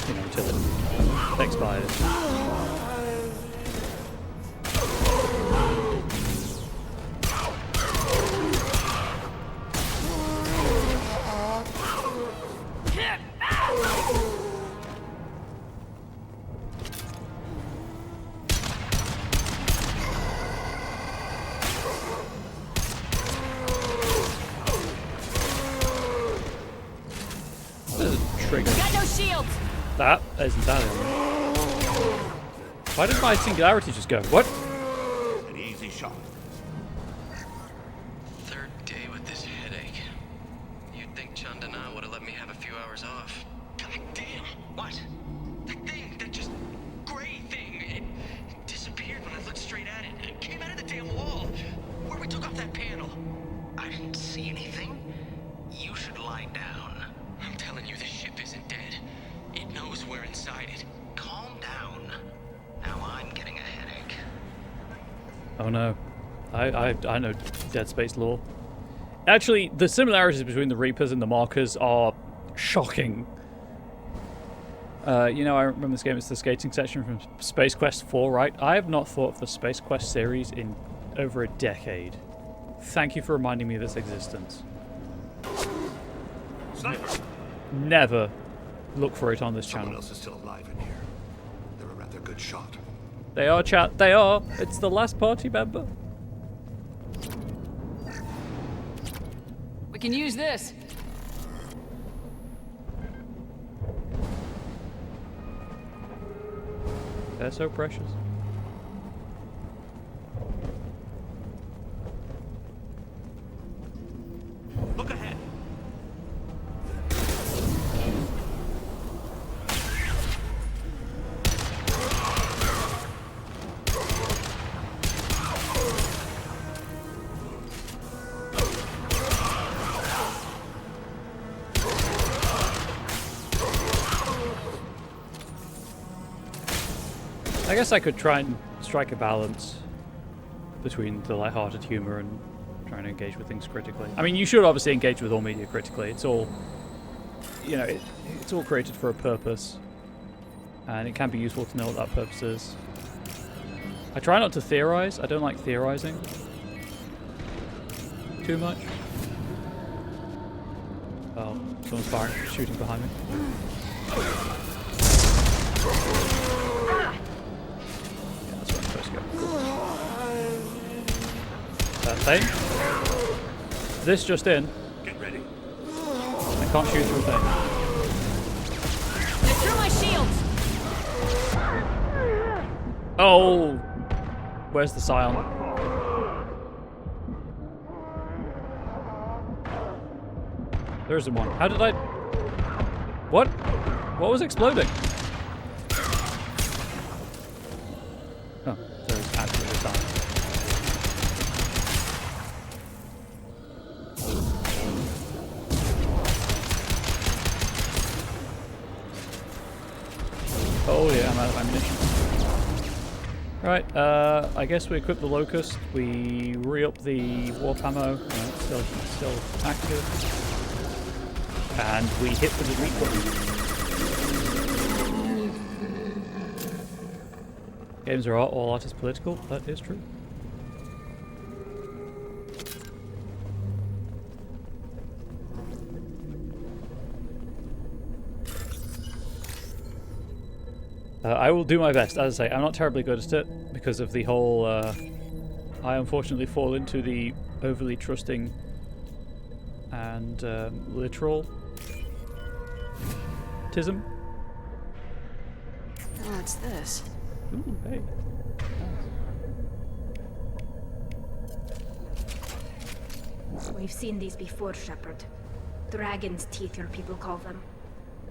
S1: You know, until it expires.
S3: Got no shields!
S1: That is entirely wrong. Why did my singularity just go? What?
S2: An easy shot.
S11: Third day with this headache. You'd think Chandana would have let me have a few hours off. God damn!
S7: What?
S11: That thing, that just gray thing, it disappeared when I looked straight at it. It came out of the damn wall, where we took off that panel.
S7: I didn't see anything. You should lie down.
S11: I'm telling you, this ship isn't dead. It knows we're inside it.
S7: Calm down. Now I'm getting a headache.
S1: Oh no. I know Dead Space lore. Actually, the similarities between the Reapers and the Markers are shocking. You know, I remember this game, it's the skating section from Space Quest 4, right? I have not thought of the Space Quest series in over a decade. Thank you for reminding me of its existence.
S2: Sniper!
S1: Never look for it on this
S10: Someone
S1: channel.
S10: else is still alive in here. They're a rather good shot.
S1: They are, chat. They are. It's the last party member.
S3: We can use this.
S1: They're so precious.
S2: Look ahead!
S1: I guess I could try and strike a balance between the lighthearted humor and trying to engage with things critically. I mean, you should obviously engage with all media critically. It's all, you know, it's all created for a purpose, and it can be useful to know what that purpose is. I try not to theorize. I don't like theorizing too much. Oh, someone's firing, shooting behind me. Yeah, that's where I'm supposed to go. Cool. thing. This just in.
S2: Get ready.
S1: I can't shoot through a thing.
S3: They're through my shields!
S1: Oh! Where's the scion? There isn't one. How did I... What? What was exploding? Oh, there's actually a scion. Oh yeah, I'm out of ammunition. Right, I guess we equip the Locust, we re-up the warp ammo, it's still active, and we hit the delete button. Games are all art is political, that is true. I will do my best. As I say, I'm not terribly good at it because of the whole... I unfortunately fall into the overly trusting and literal-tism.
S3: What's this?
S1: Ooh, hey.
S5: We've seen these before, Shepard. Dragon's teeth, your people call them.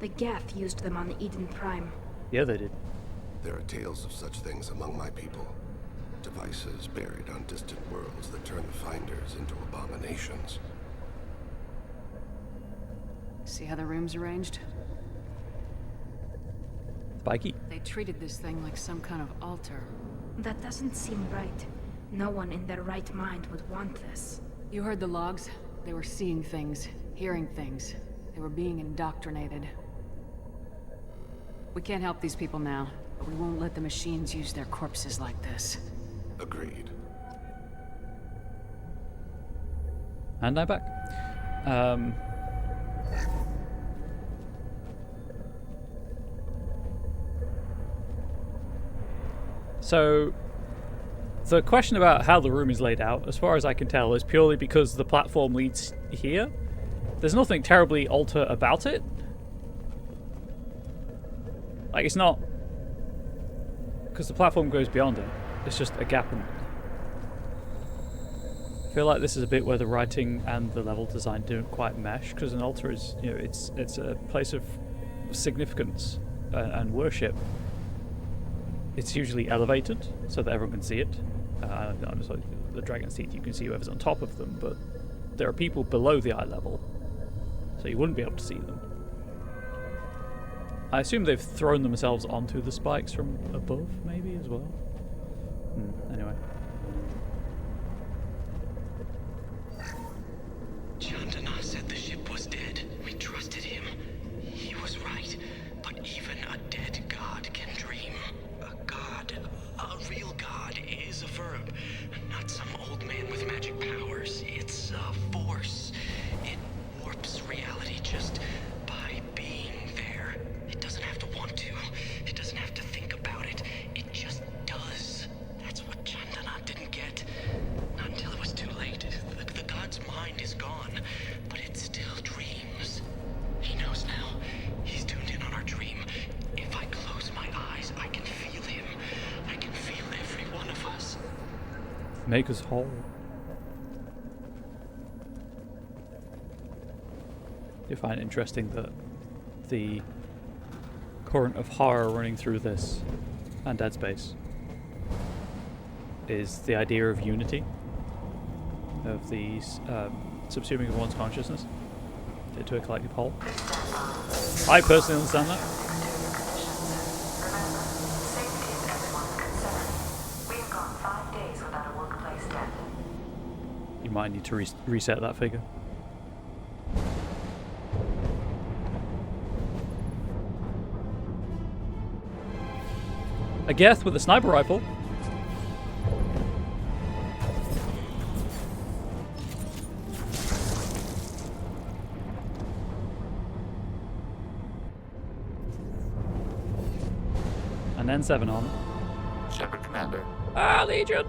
S5: The Geth used them on Eden Prime.
S1: Yeah, they did.
S10: There are tales of such things among my people. Devices buried on distant worlds that turn the finders into abominations.
S3: See how the room's arranged?
S1: Spiky.
S3: They treated this thing like some kind of altar.
S5: That doesn't seem right. No one in their right mind would want this.
S3: You heard the logs? They were seeing things, hearing things. They were being indoctrinated. We can't help these people now, but we won't let the machines use their corpses like this.
S10: Agreed.
S1: And I'm back. So, the question about how the room is laid out, as far as I can tell, is purely because the platform leads here. There's nothing terribly alter about it. Like, it's not... Because the platform goes beyond it. It's just a gap in it. I feel like this is a bit where the writing and the level design don't quite mesh, because an altar is, you know, it's a place of significance and worship. It's usually elevated so that everyone can see it. I'm sorry, the dragon's teeth, you can see whoever's on top of them, but there are people below the eye level, so you wouldn't be able to see them. I assume they've thrown themselves onto the spikes from above, maybe, as well? Anyway.
S11: Chandana said the ship was dead. We trusted him. He was right. But even a dead god can dream. A god, a real god, is a verb. Not some old man with magic powers. It's a force. It warps reality just by being there. It doesn't have to want to. It doesn't have to think about it. It just does. That's what Chandana didn't get. Not until it was too late. The god's mind is gone, but it still dreams. He knows now. He's tuned in on our dream. If I close my eyes, I can feel him. I can feel every one of us.
S1: Make us whole. You find it interesting that the current of horror running through this and Dead Space is the idea of unity, of these subsuming of one's consciousness into a collective whole. I personally understand that. You might need to reset that figure. A Geth with a sniper rifle. And then 7 on.
S12: Shepard Commander.
S1: Ah, Legion!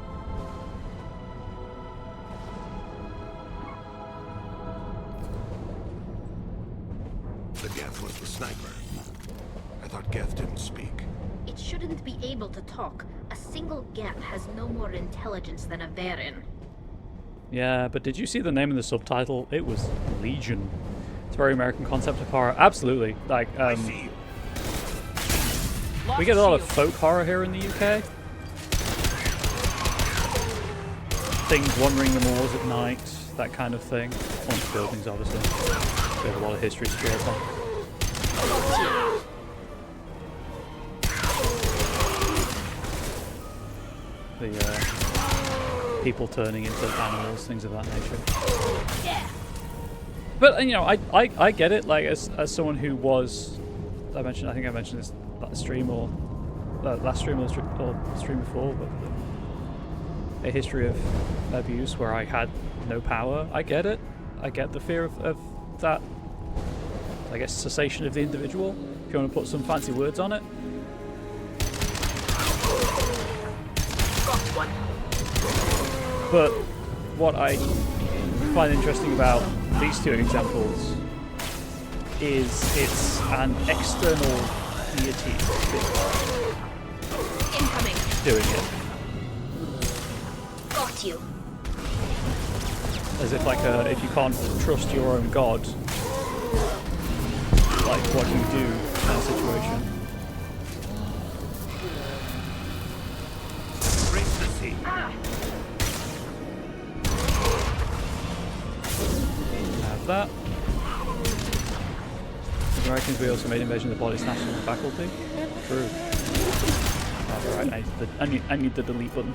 S10: the Geth was the sniper. I thought Geth didn't speak.
S5: It shouldn't be able to talk. A single Geth has no more intelligence than a Varen.
S1: Yeah, but did you see the name in the subtitle? It was Legion. It's a very American concept of horror. Absolutely. Like, we get a lot of folk horror here in the UK. Things wandering the moors at night, that kind of thing. Haunted buildings, obviously. We have a lot of history to share from. The people turning into animals, things of that nature.
S5: Yeah.
S1: But you know, I get it. Like as someone who was, I think I mentioned this last stream or last stream or stream before, but a history of abuse where I had no power. I get it. I get the fear of that. I guess cessation of the individual. If you want to put some fancy words on it. But what I find interesting about these two examples is it's an external deity
S5: Incoming.
S1: doing it.
S5: Got you.
S1: As if like if you can't trust your own god, like what do you do in a situation?
S10: Race the sea.
S1: Have that. The Americans, we also made Invasion of the Body Snatchers on the faculty. True. Oh, right, I need the delete button.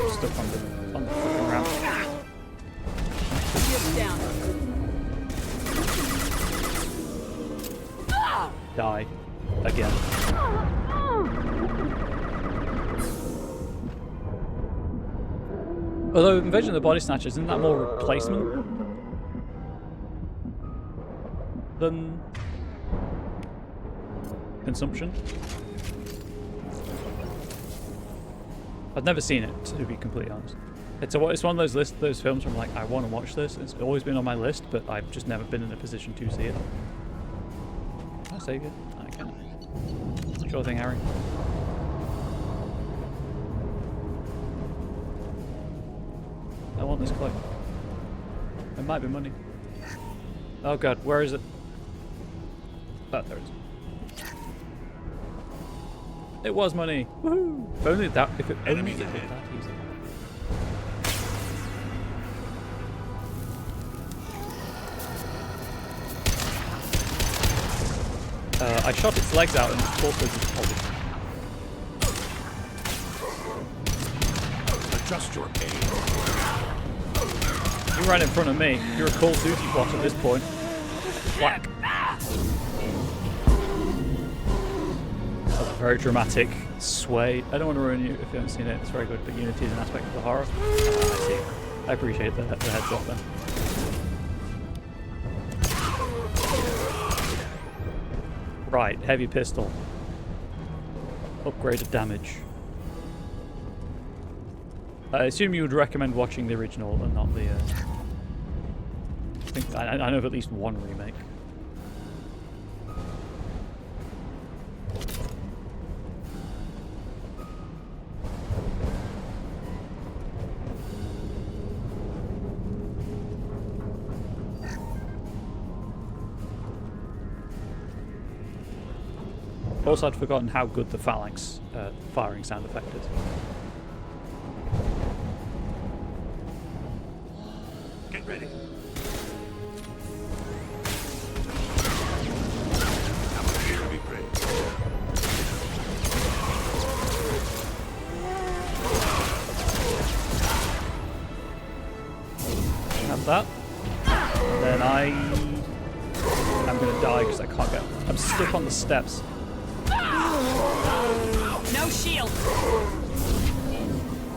S1: Stuck on the fucking ramp.
S3: Down.
S1: Die. Again. Although Invasion of the Body Snatchers, isn't that more replacement than consumption? I've never seen it, to be completely honest. It's one of those films where I'm like, I want to watch this. It's always been on my list, but I've just never been in a position to see it. Can I save it? I can. Sure thing, Harry. I want this cloak. It might be money. Oh god, where is it? Oh, there it is. It was money. Woohoo! If only that. If it only did that easy. I shot its legs out and its torso just popped.
S10: Adjust your aim.
S1: You're right in front of me. You're a Call of Duty bot at this point. Whack. That's a very dramatic sway. I don't want to ruin you if you haven't seen it. It's very good, but Unity is an aspect of the horror. I see. I appreciate the heads up then. Right, heavy pistol. Upgraded damage. I assume you would recommend watching the original and not the... I know of at least one remake. Also, I'd forgotten how good the phalanx firing sound effect is.
S10: Get ready. Be brave.
S1: Have that. And then I'm gonna die because I can't get. I'm stuck on the steps.
S3: No shield.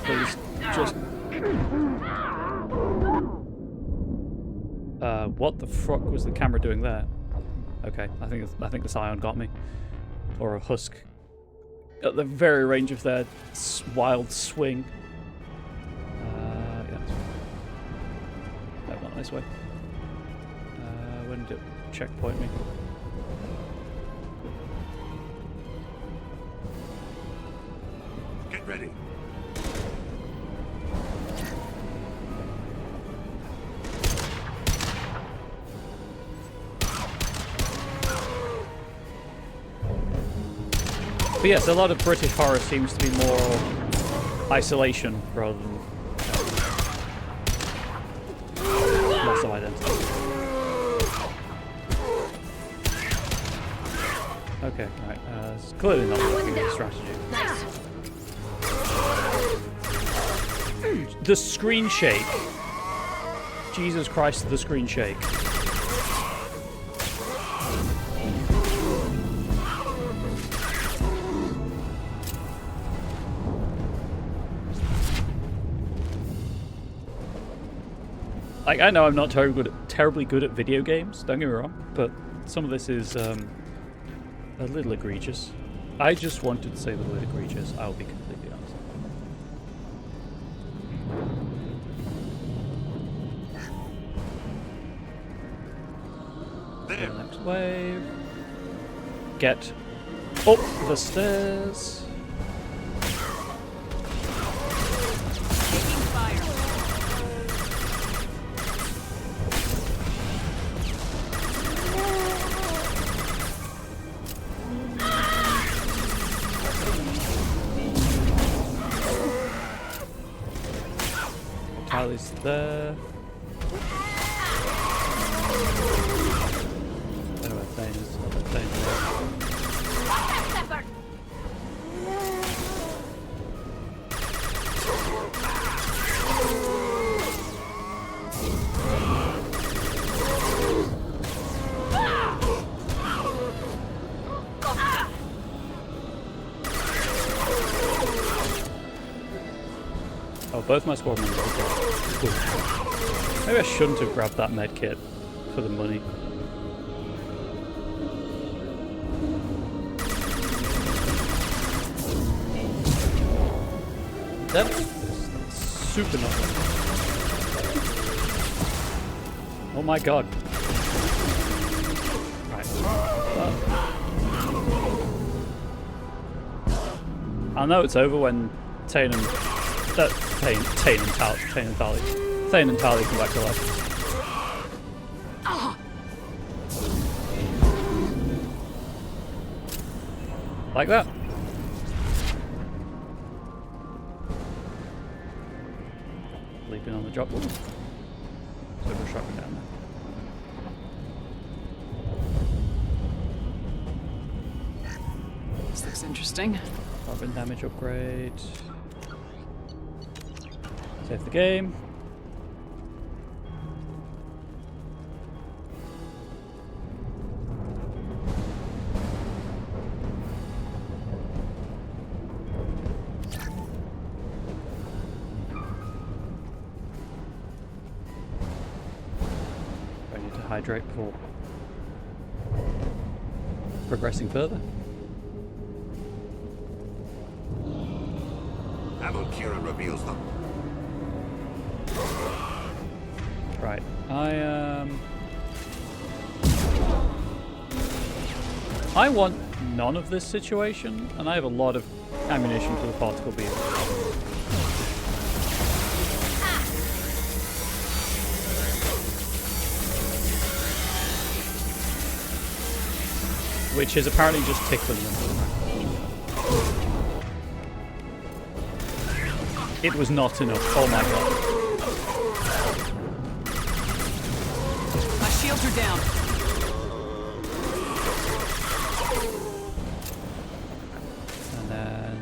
S1: Please, just. What the fuck was the camera doing there? Okay, I think the Scion got me, or a husk at the very range of their wild swing. Yeah. this way. When did it checkpoint me?
S2: Get ready.
S1: But yes, a lot of British horror seems to be more isolation rather than loss of identity. Okay, right. It's clearly not working as a strategy. The screen shake. Jesus Christ, the screen shake. Like, I know I'm not terribly good at video games, don't get me wrong, but some of this is a little egregious. I just wanted to say the word egregious, I'll be completely honest.
S2: There.
S1: The next wave. Get up the stairs.
S3: Taking fire.
S1: Tally's there. Where are Thane is? Thane Oh, both my squad members are dead. Cool. Maybe I shouldn't have grabbed that med kit for the money. That is super not good. Oh my god. Right. I'll know it's over when Thane and Tali come back to life. Like that. Leaping on the drop. Ooh. Super shotgun down there.
S3: This looks interesting.
S1: Carbon damage upgrade. Save the game. I need to hydrate before progressing further.
S10: Avalkira reveals them.
S1: Right, I want none of this situation, and I have a lot of ammunition for the particle beam. Which is apparently just tickling them. It was not enough. Oh my god.
S3: My shields are down.
S1: And then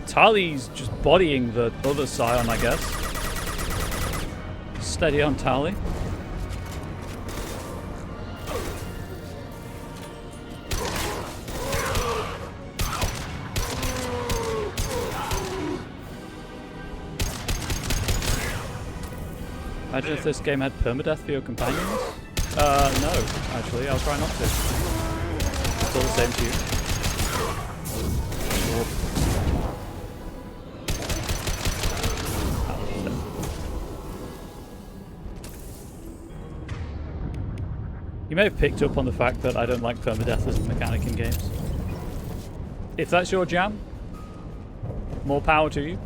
S1: Tali's just bodying the other Scion, I guess. Steady on Tali. Imagine if this game had permadeath for your companions. No, actually, I'll try not to. It's all the same to you. You may have picked up on the fact that I don't like permadeath as a mechanic in games. If that's your jam, more power to you.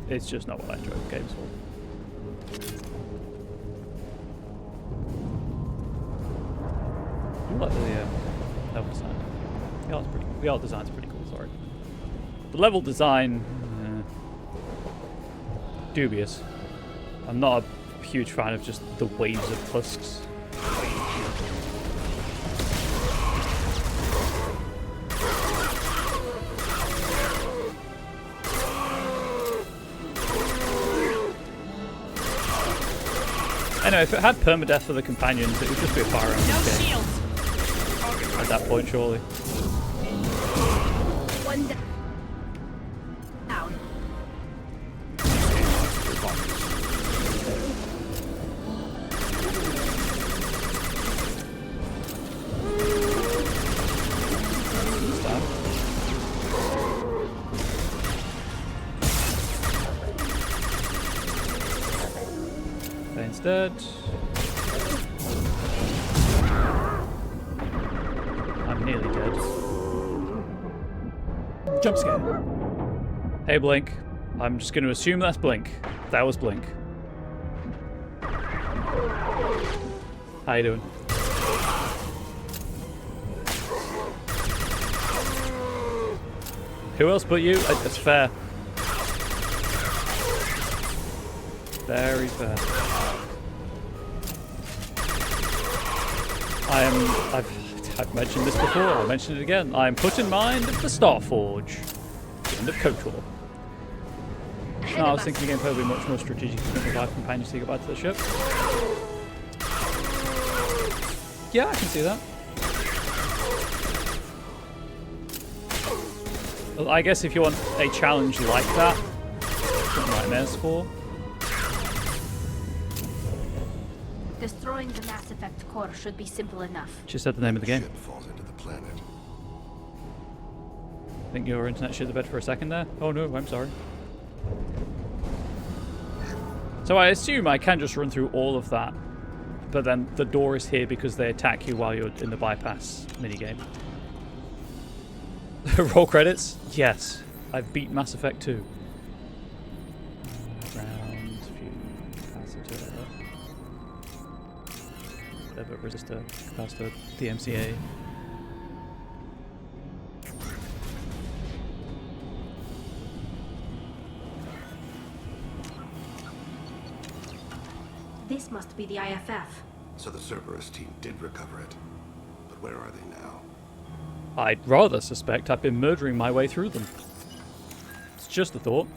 S1: It's just not what I enjoy games for. I like the level design. The art design's pretty cool, sorry. The level design, dubious. I'm not a huge fan of just the waves of husks. Anyway, if it had permadeath for the companions, it would just be a fire emblem game. At that point, surely.
S5: One down.
S1: Instead, I'm nearly dead. Jump scare. Hey, Blink. I'm just going to assume that's Blink. That was Blink. How you doing? Who else but you? That's fair. Very fair. I've mentioned this before, I'll mention it again. I am put in mind of the Starforge. The end of KOTOR. No, I was thinking the gameplay would be much more strategic to revive companions to get back to the ship. Yeah, I can see that. Well, I guess if you want a challenge like that, that's what Nightmare's for.
S5: Destroying the Mass Effect core should be simple enough.
S1: Just said the name of the game.
S10: Ship falls into the planet.
S1: I think your internet shit the bed for a second there. Oh no, I'm sorry. So I assume I can just run through all of that, but then the door is here because they attack you while you're in the bypass minigame. Roll credits? Yes. I've beat Mass Effect 2. Ground, fuel, capacitor. Whatever, resistor, capacitor, DMCA.
S5: This must be the IFF.
S10: So the Cerberus team did recover it. But where are they now?
S1: I'd rather suspect I've been murdering my way through them. It's just a thought.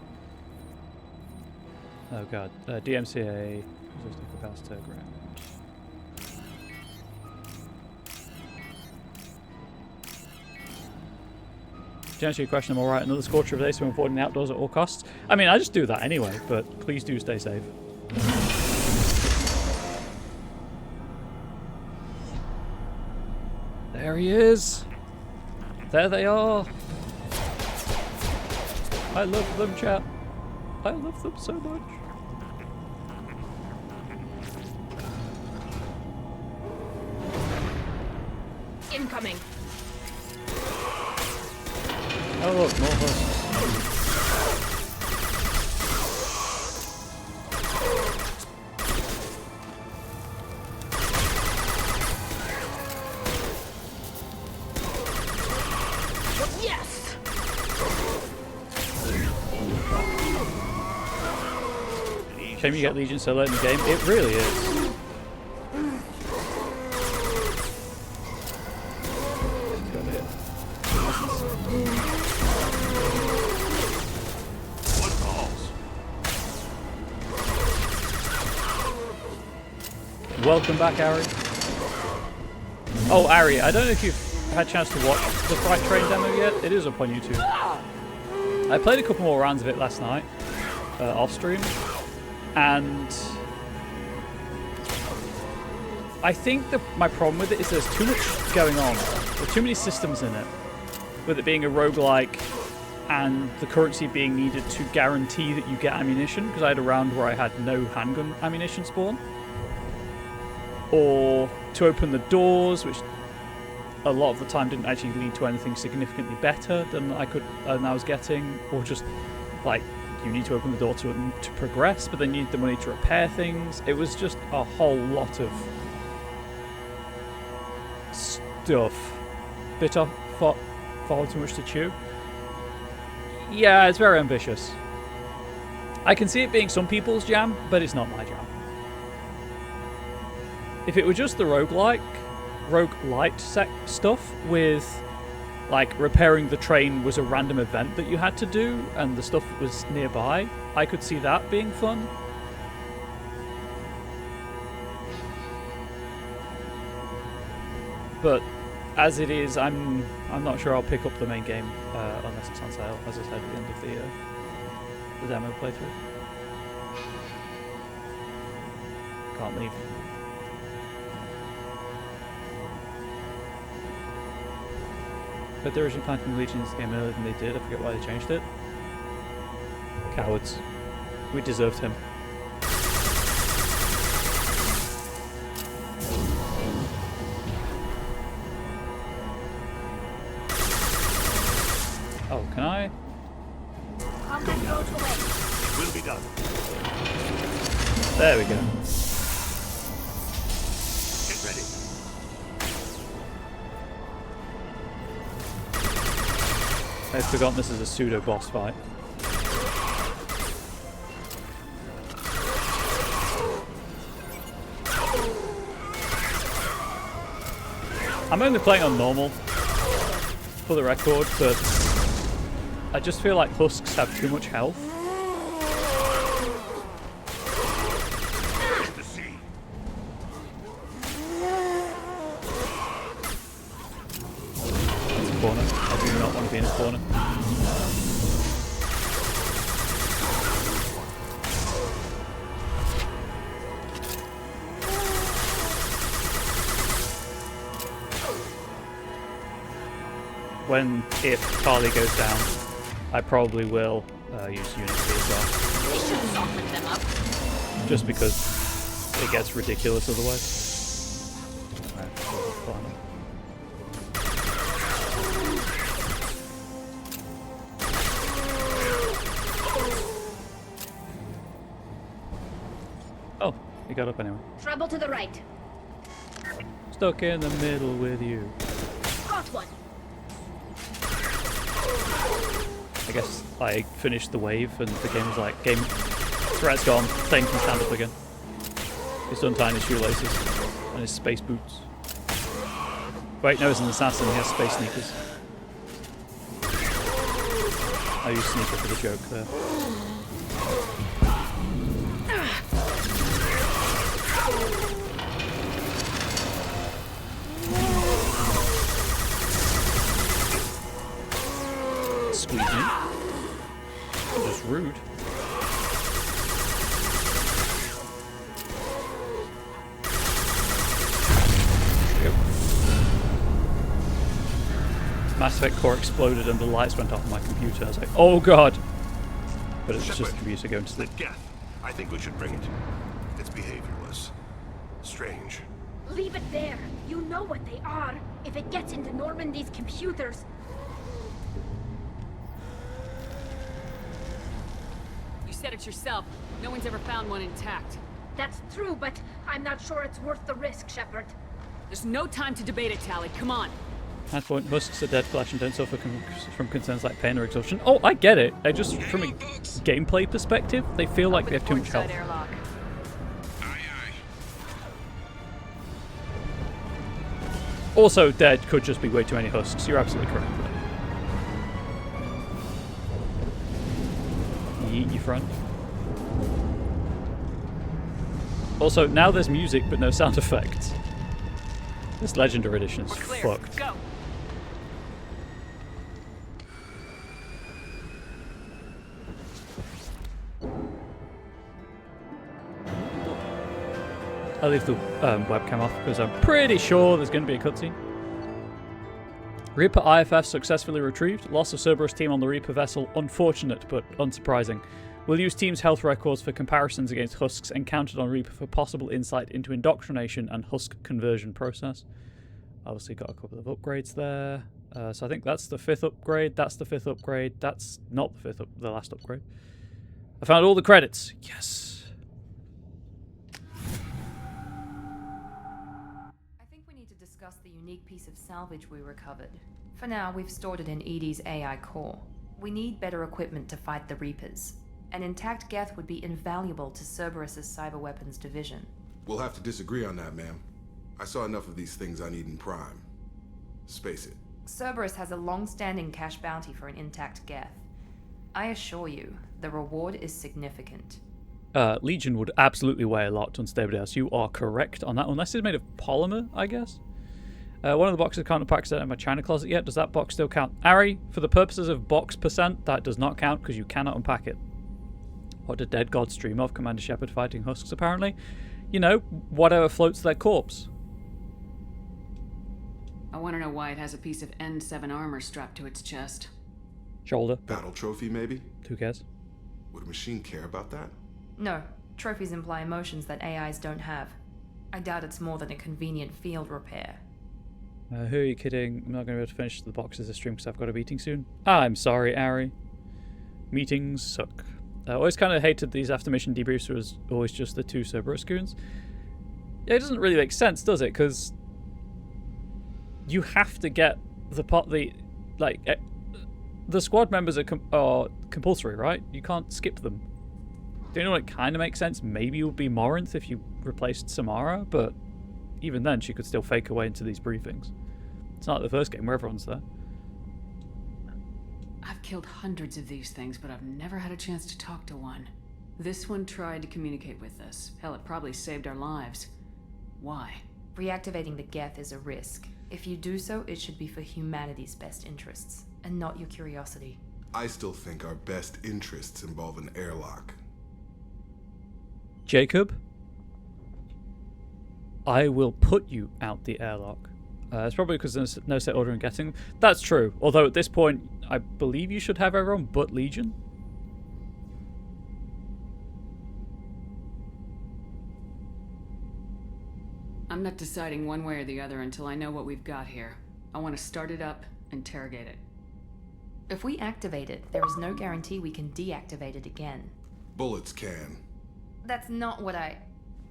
S1: Oh god. DMCA, resistor, capacitor, ground. To answer your question, I'm alright. Another scorcher of days, so I'm avoiding the outdoors at all costs. I mean, I just do that anyway, but please do stay safe. There he is. There they are. I love them, chat. I love them so much.
S5: Incoming.
S1: Oh look, more husks.
S5: Yes!
S1: Shame you get Legion so late in the game. It really is. Welcome back, Ari. Oh, Ari, I don't know if you've had a chance to watch the Freight Train demo yet. It is up on YouTube. I played a couple more rounds of it last night, off stream, and I think my problem with it is there's too much going on. There's too many systems in it, with it being a roguelike and the currency being needed to guarantee that you get ammunition, because I had a round where I had no handgun ammunition spawn. or to open the doors, which a lot of the time didn't actually lead to anything significantly better than I was getting, or just like you need to open the door to progress, but then you need the money to repair things. It was just a whole lot of stuff. Bit off, far too much to chew. Yeah, it's very ambitious. I can see it being some people's jam, but it's not my jam. If it were just the roguelite stuff with, like, repairing the train was a random event that you had to do, and the stuff was nearby, I could see that being fun. But as it is, I'm not sure I'll pick up the main game unless it's on sale, as I said at the end of the demo playthrough. Can't leave. But they're originally planning Legion this game earlier than they did. I forget why they changed it. Cowards. We deserved him. Oh, can I?
S5: Combat road away.
S2: It will be done.
S1: There we go.
S2: Get ready.
S1: I've forgotten this is a pseudo boss fight. I'm only playing on normal, for the record, but I just feel like husks have too much health. That's a corner. I do not want to be in a corner. If Carly goes down, I probably will use Unity as well.
S5: We should soften them up.
S1: Just because it gets ridiculous otherwise. Oh, he got up anyway.
S5: Trouble to the right.
S1: Stuck in the middle with you.
S5: Got one.
S1: I guess I finished the wave and the game was like, game threat's gone, Thane can stand up again. He's done tying his shoelaces and his space boots. Wait, no, he's an assassin, he has space sneakers. I use sneaker for the joke there. Squeeze me. Just rude. Yep. Mass Effect core exploded and the lights went off on my computer. I was like, oh god! But it's just the computer going to sleep.
S10: Geth. I think we should bring it. It's behaviorless. Strange.
S5: Leave it there. You know what they are. If it gets into Normandy's computers.
S3: You said it yourself. No one's ever found one intact.
S5: That's true, but I'm not sure it's worth the risk, Shepard.
S3: There's no time to debate it, Tally. Come on.
S1: At point, husks are dead flesh and don't suffer from concerns like pain or exhaustion. Oh, I get it. I just, from a gameplay perspective, they feel like they have too much health.
S3: Airlock.
S1: Also, dead could just be way too many husks. You're absolutely correct. Yeet your front. Also, now there's music but no sound effects. This Legendary Edition is fucked.
S3: Go.
S1: I'll leave the webcam off because I'm pretty sure there's going to be a cutscene. Reaper IFF successfully retrieved. Loss of Cerberus team on the Reaper vessel unfortunate but unsurprising. We'll use Team's health records for comparisons against Husks and counted on Reaper for possible insight into indoctrination and Husk conversion process. Obviously got a couple of upgrades there. So I think that's the 5th upgrade, that's the 5th upgrade, that's not the last upgrade. I found all the credits. Yes.
S12: I think we need to discuss the unique piece of salvage we recovered. For now, we've stored it in EDI's AI core. We need better equipment to fight the Reapers. An intact Geth would be invaluable to Cerberus's cyber weapons division.
S10: We'll have to disagree on that, ma'am. I saw enough of these things I need in Prime. Space it.
S12: Cerberus has a long-standing cash bounty for an intact Geth. I assure you, the reward is significant.
S1: Legion would absolutely weigh a lot to unstable else. You are correct on that, unless it's made of polymer, I guess. One of the boxes can't unpack in my china closet yet. Does that box still count? Ari, for the purposes of box percent, that does not count because you cannot unpack it. What did dead gods dream of? Commander Shepard fighting Husks, apparently. You know, whatever floats their corpse.
S3: I want to know why it has a piece of N7 armor strapped to its chest.
S1: Shoulder.
S10: Battle trophy, maybe?
S1: Who cares?
S10: Would a machine care about that?
S12: No. Trophies imply emotions that AIs don't have. I doubt it's more than a convenient field repair.
S1: Who are you kidding? I'm not going to be able to finish the boxes this stream because I've got a meeting soon. I'm sorry, Ari. Meetings suck. I always kind of hated these after-mission debriefs. It was always just the 2 Cerberus goons. Yeah, it doesn't really make sense, does it? Because you have to get the squad members are compulsory, right? You can't skip them. The only one that kind of makes sense maybe would be Morinth if you replaced Samara, but even then she could still fake her way into these briefings. It's not like the first game where everyone's there.
S3: I've killed hundreds of these things, but I've never had a chance to talk to one. This one tried to communicate with us. Hell, it probably saved our lives. Why?
S12: Reactivating the Geth is a risk. If you do so, it should be for humanity's best interests, and not your curiosity.
S10: I still think our best interests involve an airlock.
S1: Jacob? I will put you out the airlock. It's probably because there's no set order in getting them. That's true. Although at this point, I believe you should have everyone but Legion.
S3: I'm not deciding one way or the other until I know what we've got here. I want to start it up, interrogate it.
S12: If we activate it, there is no guarantee we can deactivate it again.
S10: Bullets can.
S12: That's not what I...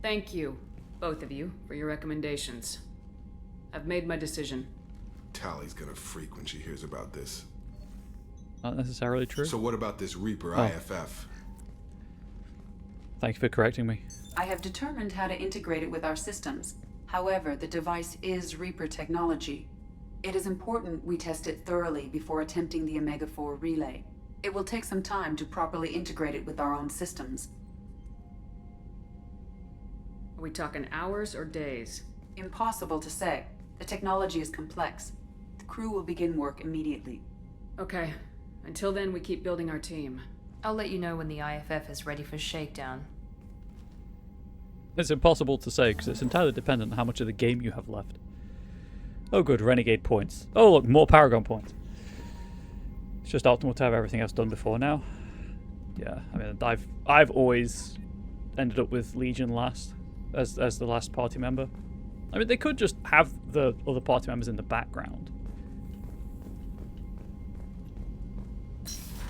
S3: Thank you, both of you, for your recommendations. I've made my decision.
S10: Tally's gonna freak when she hears about this.
S1: Not necessarily true.
S10: So what about this Reaper IFF?
S1: Thank you for correcting me.
S9: I have determined how to integrate it with our systems. However, the device is Reaper technology. It is important we test it thoroughly before attempting the Omega-4 relay. It will take some time to properly integrate it with our own systems.
S3: Are we talking hours or days?
S9: Impossible to say. The technology is complex. The crew will begin work immediately.
S3: Okay. Until then, we keep building our team.
S12: I'll let you know when the IFF is ready for shakedown.
S1: It's impossible to say because it's entirely dependent on how much of the game you have left. Oh good, Renegade points. Oh look, more Paragon points. It's just optimal to have everything else done before now. Yeah, I mean, I've always ended up with Legion last, as the last party member. I mean, they could just have the other party members in the background.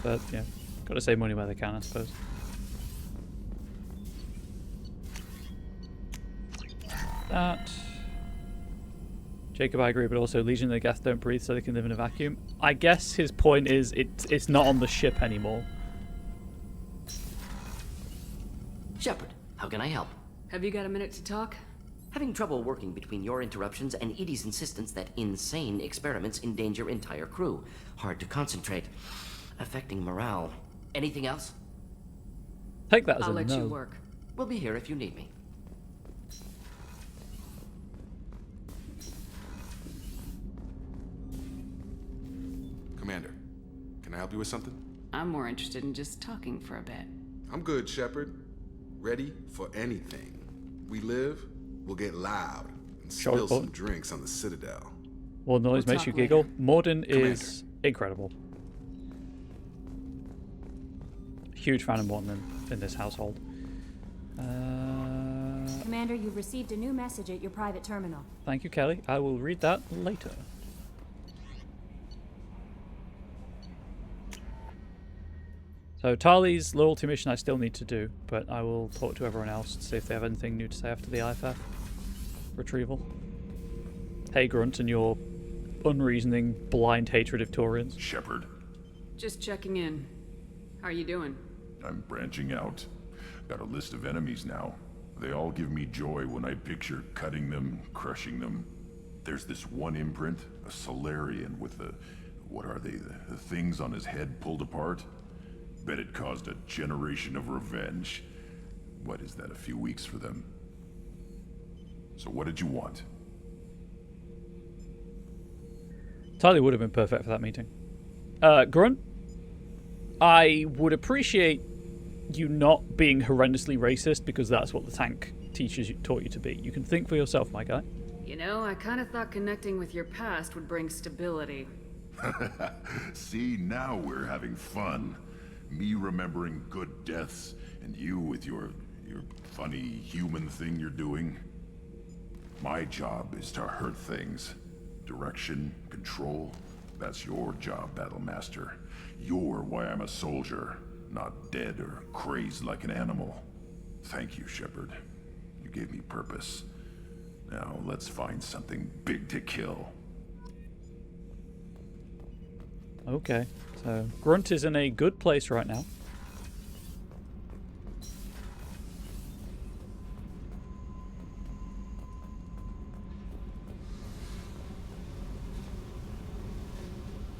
S1: But yeah, gotta save money where they can, I suppose. That. Jacob, I agree, but also Legion of the Geth don't breathe so they can live in a vacuum. I guess his point is it's not on the ship anymore.
S13: Shepard, how can I help?
S3: Have you got a minute to talk?
S13: Having trouble working between your interruptions and Edie's insistence that insane experiments endanger entire crew. Hard to concentrate. Affecting morale. Anything else?
S1: Take that as
S3: I'll
S1: a
S3: let
S1: no.
S3: you work.
S13: We'll be here if you need me.
S10: Commander, can I help you with something?
S3: I'm more interested in just talking for a bit.
S10: I'm good, Shepard. Ready for anything. We live, we'll get loud, and spill some drinks on the Citadel.
S1: Well, noise makes you giggle. Morden is incredible. Huge fan of Morton in this household.
S14: Commander, you've received a new message at your private terminal.
S1: Thank you, Kelly. I will read that later. So Tali's loyalty mission I still need to do, but I will talk to everyone else to see if they have anything new to say after the IFF retrieval. Hey Grunt and your unreasoning, blind hatred of Taurians.
S2: Shepard.
S3: Just checking in. How are you doing?
S2: I'm branching out. Got a list of enemies now. They all give me joy when I picture cutting them, crushing them. There's this one imprint, a Solarian with the... what are they? The things on his head pulled apart? Bet it caused a generation of revenge. What is that, a few weeks for them? So what did you want?
S1: Tali would have been perfect for that meeting. Grunt, I would appreciate you not being horrendously racist because that's what the tank teachers taught you to be. You can think for yourself, my guy.
S3: You know, I kind of thought connecting with your past would bring stability.
S2: See, now we're having fun. Me remembering good deaths, and you with your funny human thing you're doing. My job is to hurt things. Direction, control, that's your job, Battlemaster. You're why I'm a soldier, not dead or crazed like an animal. Thank you, Shepard. You gave me purpose. Now let's find something big to kill.
S1: Okay, so Grunt is in a good place right now.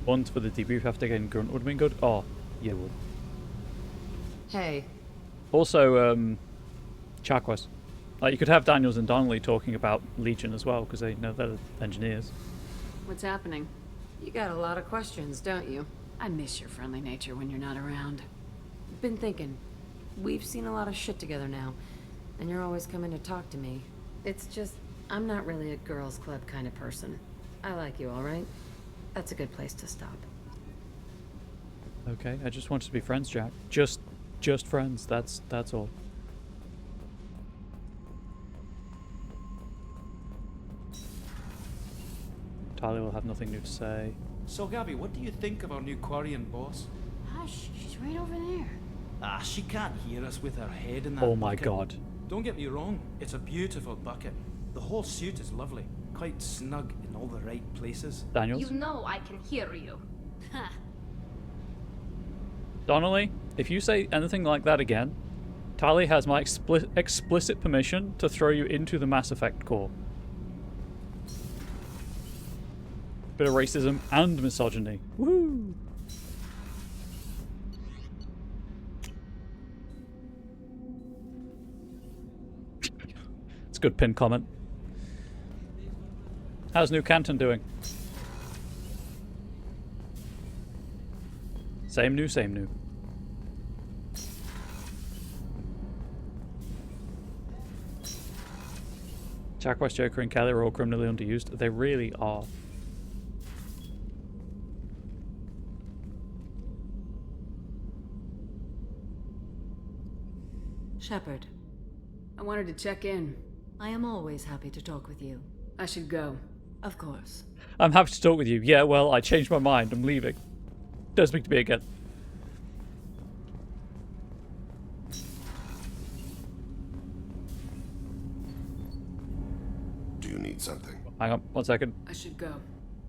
S1: One for the debrief after getting Grunt would have been good. Oh, yeah, would.
S12: Hey.
S1: Also, Chakwas. Like, you could have Daniels and Donnelly talking about Legion as well, because they know they're engineers.
S3: What's happening?
S15: You got a lot of questions, don't you?
S3: I miss your friendly nature when you're not around.
S15: Been thinking. We've seen a lot of shit together now, and you're always coming to talk to me. It's just, I'm not really a girls' club kind of person. I like you, all right? That's a good place to stop.
S1: Okay, I just wanted to be friends, Jack. Just friends. That's all. Talia will have nothing new to say.
S16: So, Gabby, what do you think of our new Quarian boss?
S3: Hush, she's right over there.
S16: Ah, she can't hear us with her head in that
S1: Oh my
S16: bucket.
S1: god.
S16: Don't get me wrong, it's a beautiful bucket. The whole suit is lovely, quite snug in all the right places.
S1: Daniels?
S5: You know I can hear you.
S1: Donnelly, if you say anything like that again, Talia has my explicit permission to throw you into the Mass Effect core. Bit of racism and misogyny. Woo! It's a good pin comment. How's New Canton doing? Same new, same new. Chakwas, Joker, and Kelly are all criminally underused. They really are.
S15: Shepard.
S3: I wanted to check in.
S15: I am always happy to talk with you.
S3: I should go.
S15: Of course.
S1: I'm happy to talk with you. Yeah, well, I changed my mind. I'm leaving. Don't speak to me again.
S10: Do you need something?
S1: Hang on, 1 second.
S3: I should go.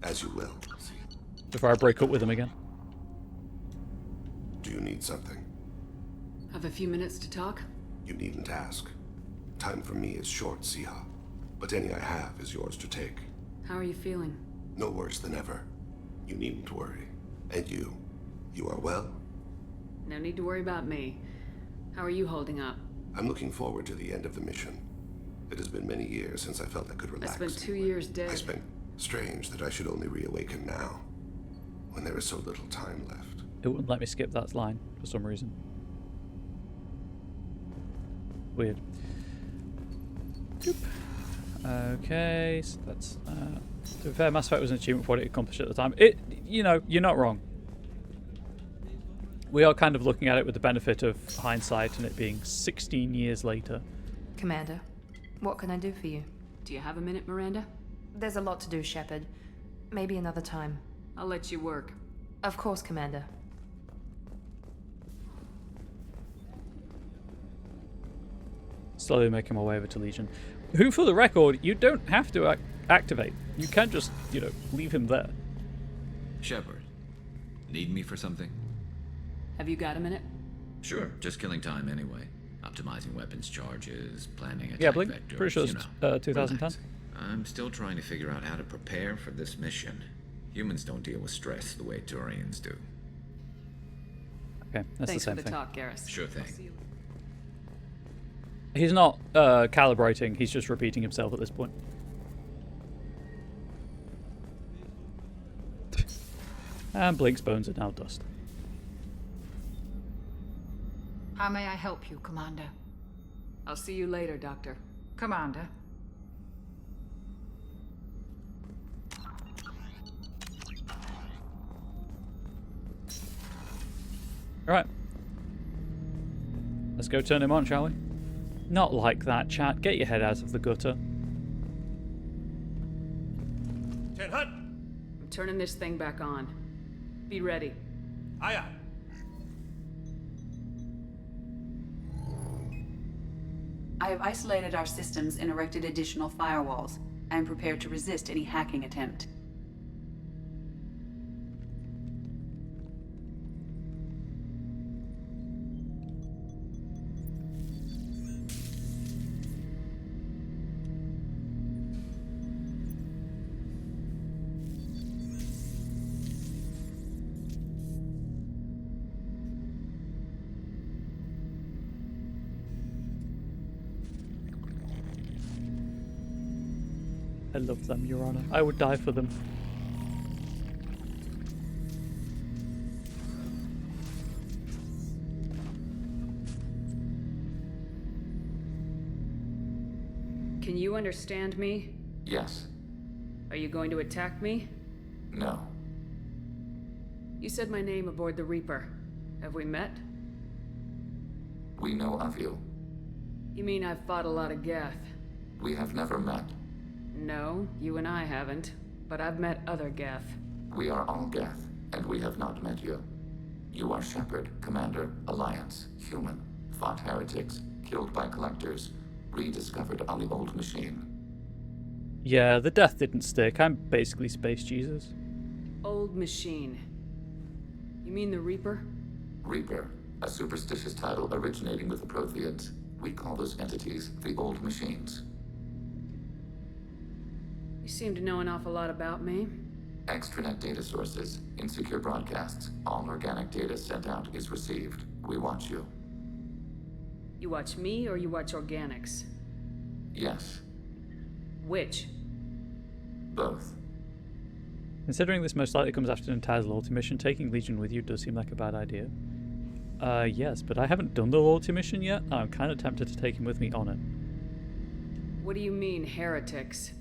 S10: As you will.
S1: Before I break up with him again.
S10: Do you need something?
S3: Have a few minutes to talk?
S10: You needn't ask. Time for me is short, Siha. But any I have is yours to take.
S3: How are you feeling?
S10: No worse than ever. You needn't worry. And you are well?
S3: No need to worry about me. How are you holding up?
S10: I'm looking forward to the end of the mission. It has been many years since I felt I could relax.
S3: I spent 2 years dead.
S10: Strange that I should only reawaken now, when there is so little time left.
S1: It wouldn't let me skip that line for some reason. Weird. Doop. Okay, so that's to be fair, Mass Effect was an achievement for what it accomplished at the time. You know, you're not wrong. we are kind of looking at it with the benefit of hindsight and it being 16 years later.
S12: Commander, what can I do for you?
S3: Do you have a minute, Miranda?
S12: There's a lot to do, Shepard. Maybe another time.
S3: I'll let you work.
S12: Of course, Commander.
S1: Slowly making my way over to Legion. Who, for the record, you don't have to activate. You can just, leave him there.
S17: Shepard, need me for something?
S3: Have you got a minute?
S17: Sure, just killing time anyway. Optimizing weapons charges, planning attack
S1: Blink.
S17: vectors,
S1: Pretty sure it's 2010.
S17: Relax. I'm still trying to figure out how to prepare for this mission. Humans don't deal with stress the way Turians do.
S1: Okay, that's
S3: Thanks
S1: the same
S3: for the
S1: thing.
S3: talk, Garrus.
S17: Sure thing.
S1: He's not calibrating, he's just repeating himself at this point. And Blink's bones are now dust.
S18: How may I help you, Commander?
S3: I'll see you later, Doctor.
S18: Commander.
S1: Alright. Let's go turn him on, shall we? Not like that, chat. Get your head out of the gutter.
S3: I'm turning this thing back on. Be ready.
S19: Aye, aye.
S9: I have isolated our systems and erected additional firewalls. I am prepared to resist any hacking attempt.
S1: I love them, Your Honor. I would die for them.
S3: Can you understand me?
S20: Yes.
S3: Are you going to attack me?
S20: No.
S3: You said my name aboard the Reaper. Have we met?
S20: We know of you.
S3: You mean I've fought a lot of Geth?
S20: We have never met.
S3: No, you and I haven't. But I've met other Geth.
S20: We are all Geth, and we have not met you. You are Shepard, Commander, Alliance, human, fought heretics, killed by collectors, rediscovered on the old machine.
S1: Yeah, the death didn't stick. I'm basically Space Jesus.
S3: Old machine. You mean the Reaper?
S20: Reaper, a superstitious title originating with the Protheans. We call those entities the old machines.
S3: You seem to know an awful lot about me.
S20: Extranet data sources, insecure broadcasts, all organic data sent out is received. We watch you.
S3: You watch me or you watch organics?
S20: Yes.
S3: Which?
S20: Both.
S1: Considering this most likely comes after an entire loyalty mission, taking Legion with you does seem like a bad idea. Yes, but I haven't done the loyalty mission yet. I'm kind of tempted to take him with me on it.
S3: What do you mean, heretics?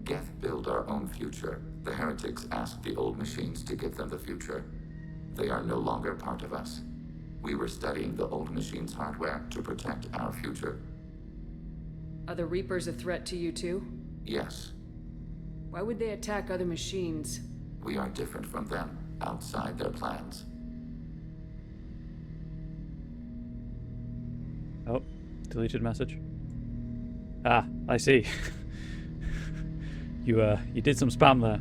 S20: Geth build our own future. The heretics asked the old machines to give them the future. They are no longer part of us. We were studying the old machines' hardware to protect our future.
S3: Are the Reapers a threat to you too?
S20: Yes.
S3: Why would they attack other machines?
S20: We are different from them, outside their plans.
S1: Oh, deleted message. Ah, I see. You did some spam there.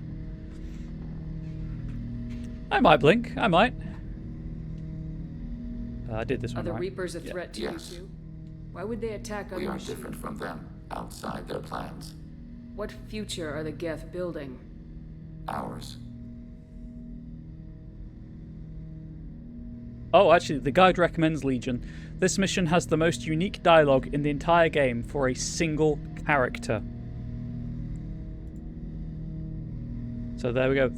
S1: I might blink. I might. I did this one,
S3: Are the
S1: right?
S3: Reapers a threat to
S20: Yes.
S3: you too? Why would they attack other
S20: We are
S3: machines?
S20: different from them, outside their plans.
S3: What future are the Geth building?
S20: Ours.
S1: Oh, actually, the guide recommends Legion. This mission has the most unique dialogue in the entire game for a single character. So there we go.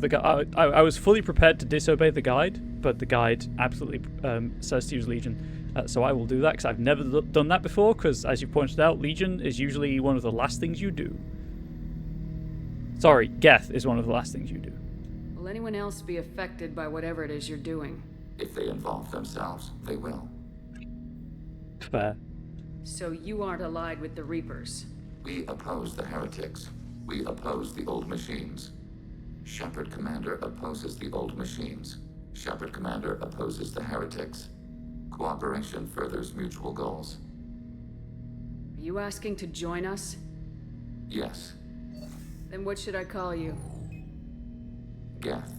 S1: I was fully prepared to disobey the guide, but the guide absolutely says to use Legion. So I will do that, because I've never done that before, because as you pointed out, Legion is usually one of the last things you do. Sorry, Geth is one of the last things you do.
S3: Will anyone else be affected by whatever it is you're doing?
S20: If they involve themselves, they will.
S1: Fair.
S3: So you aren't allied with the Reapers?
S20: We oppose the heretics. We oppose the old machines. Shepard Commander opposes the old machines. Shepard Commander opposes the heretics. Cooperation furthers mutual goals.
S3: Are you asking to join us?
S20: Yes.
S3: Then what should I call you?
S20: Geth.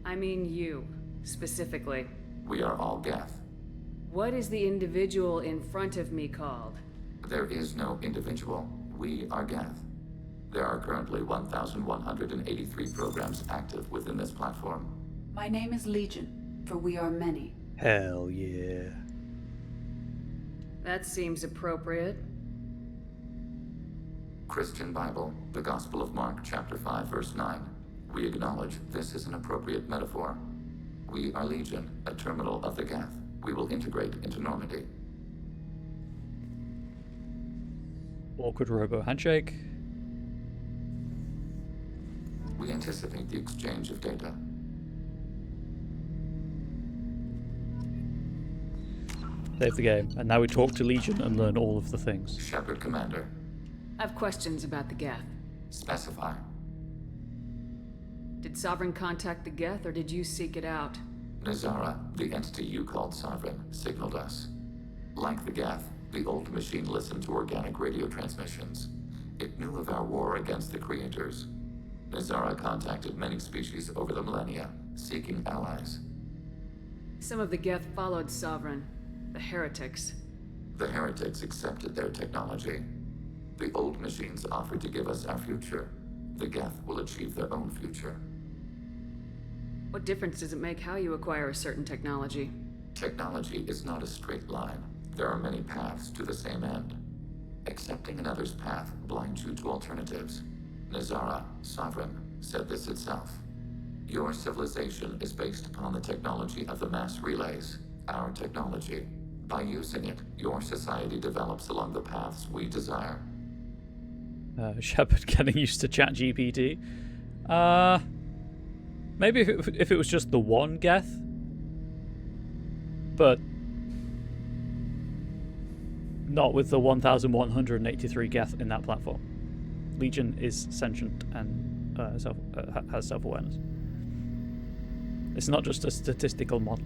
S3: I mean you, specifically.
S20: We are all Geth.
S3: What is the individual in front of me called?
S20: There is no individual. We are Geth. There are currently 1,183 programs active within this platform.
S9: My name is Legion, for we are many.
S1: Hell yeah.
S3: That seems appropriate.
S20: Christian Bible, the Gospel of Mark, chapter 5, verse 9. We acknowledge this is an appropriate metaphor. We are Legion, a terminal of the Geth. We will integrate into Normandy.
S1: Awkward robo handshake.
S20: We anticipate the exchange of data.
S1: Save the game. And now we talk to Legion and learn all of the things.
S20: Shepard Commander.
S3: I have questions about the Geth.
S20: Specify.
S3: Did Sovereign contact the Geth, or did you seek it out?
S20: Nazara, the entity you called Sovereign, signaled us. Like the Geth, the old machine listened to organic radio transmissions. It knew of our war against the creators. Nazara contacted many species over the millennia, seeking allies.
S3: Some of the Geth followed Sovereign. The heretics.
S20: The heretics accepted their technology. The old machines offered to give us our future. The Geth will achieve their own future.
S3: What difference does it make how you acquire a certain technology?
S20: Technology is not a straight line. There are many paths to the same end. Accepting another's path blinds you to alternatives. Nazara, Sovereign, said this itself. Your civilization is based upon the technology of the mass relays, our technology. By using it, your society develops along the paths we desire.
S1: Shepard getting used to ChatGPT. Maybe if it was just the one Geth. But not with the 1,183 Geth in that platform. Legion is sentient and has self-awareness. It's not just a statistical model.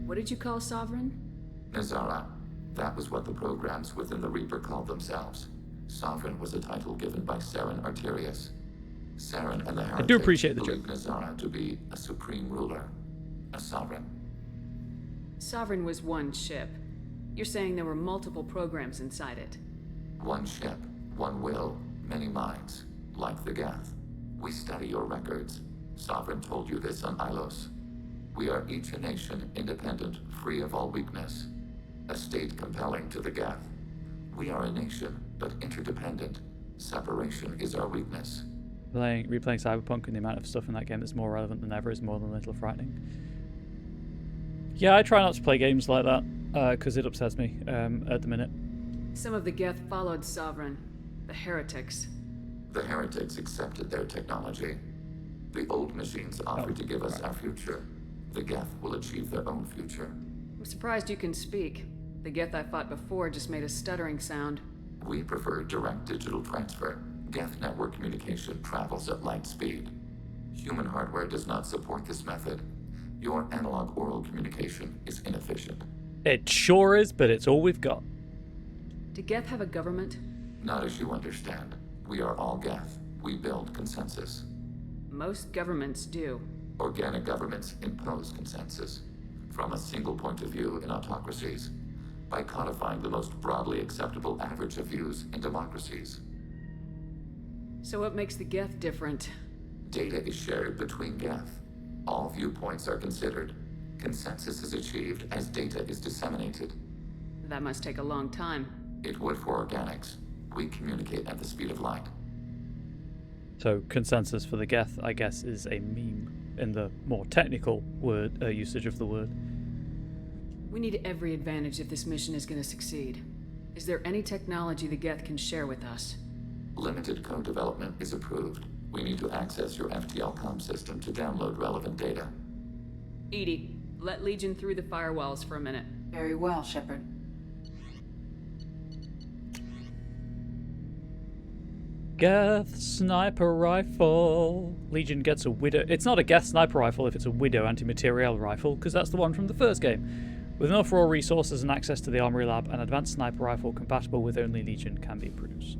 S3: What did you call Sovereign?
S20: Nazara. That was what the programs within the Reaper called themselves. Sovereign was a title given by Saren Arterius. Saren and the heretics
S1: I do appreciate the
S20: believed
S1: joke.
S20: Nazara to be a supreme ruler, a sovereign.
S3: Sovereign was one ship. You're saying there were multiple programs inside it.
S20: One ship, one will, many minds, like the Geth. We study your records. Sovereign told you this on Ilos. We are each a nation, independent, free of all weakness. A state compelling to the Geth. We are a nation, but interdependent. Separation is our weakness.
S1: Replaying Cyberpunk and the amount of stuff in that game that's more relevant than ever is more than a little frightening. Yeah, I try not to play games like that, because it upsets me at the minute.
S3: Some of the Geth followed Sovereign. The heretics.
S20: The heretics accepted their technology. The old machines offered to give us our future. The Geth will achieve their own future.
S3: I'm surprised you can speak. The Geth I fought before just made a stuttering sound.
S20: We prefer direct digital transfer. Geth network communication travels at light speed. Human hardware does not support this method. Your analog oral communication is inefficient.
S1: It sure is, but it's all we've got.
S3: Do Geth have a government?
S20: Not as you understand. We are all Geth. We build consensus.
S3: Most governments do.
S20: Organic governments impose consensus. From a single point of view in autocracies. By codifying the most broadly acceptable average of views in democracies.
S3: So what makes the Geth different?
S20: Data is shared between Geth. All viewpoints are considered. Consensus is achieved as data is disseminated.
S3: That must take a long time.
S20: It would for organics. We communicate at the speed of light.
S1: So consensus for the Geth, I guess, is a meme in the more technical word usage of the word.
S3: We need every advantage if this mission is going to succeed. Is there any technology the Geth can share with us?
S20: Limited code development is approved. We need to access your FTL comm system to download relevant data.
S3: EDI, Let Legion through the firewalls for a minute.
S9: Very well, Shepard.
S1: Geth sniper rifle. Legion gets a Widow. It's not a Geth sniper rifle if it's a Widow anti-materiel rifle, because that's the one from the first game. With enough raw resources and access to the armory lab, an advanced sniper rifle compatible with only Legion can be produced.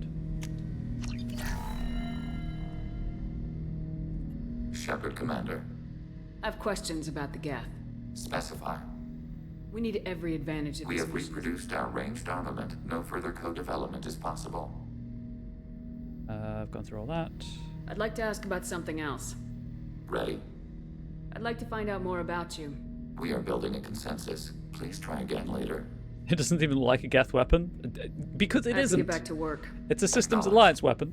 S20: Shepard, Commander.
S3: I have questions about the Geth.
S20: Specify.
S3: We need every advantage of
S20: We
S3: this
S20: have
S3: mission.
S20: reproduced our ranged armament. No further co-development is possible.
S1: I've gone through all that.
S3: I'd like to ask about something else.
S20: Ready?
S3: I'd like to find out more about you.
S20: We are building a consensus. Please try again later.
S1: It doesn't even look like a Geth weapon, because it
S3: I have to
S1: isn't.
S3: get back to work.
S1: It's a Systems Alliance weapon.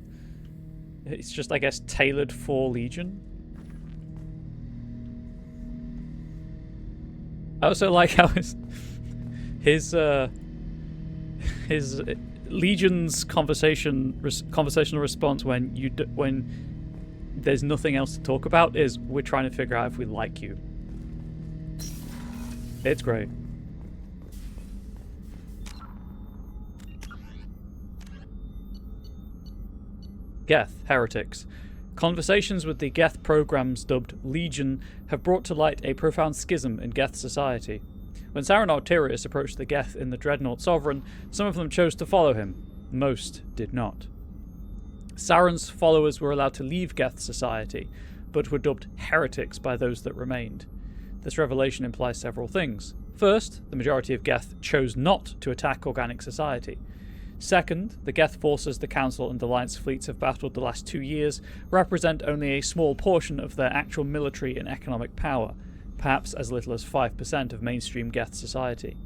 S1: It's just, I guess, tailored for Legion. I also like how his Legion's conversational response when there's nothing else to talk about is, we're trying to figure out if we like you. It's great. Geth, heretics. Conversations with the Geth programs dubbed Legion have brought to light a profound schism in Geth society. When Saren Arterius approached the Geth in the Dreadnought Sovereign, some of them chose to follow him. Most did not. Saren's followers were allowed to leave Geth society, but were dubbed heretics by those that remained. This revelation implies several things. First, the majority of Geth chose not to attack organic society. Second, the Geth forces the Council and Alliance fleets have battled the last 2 years represent only a small portion of their actual military and economic power, perhaps as little as 5% of mainstream Geth society.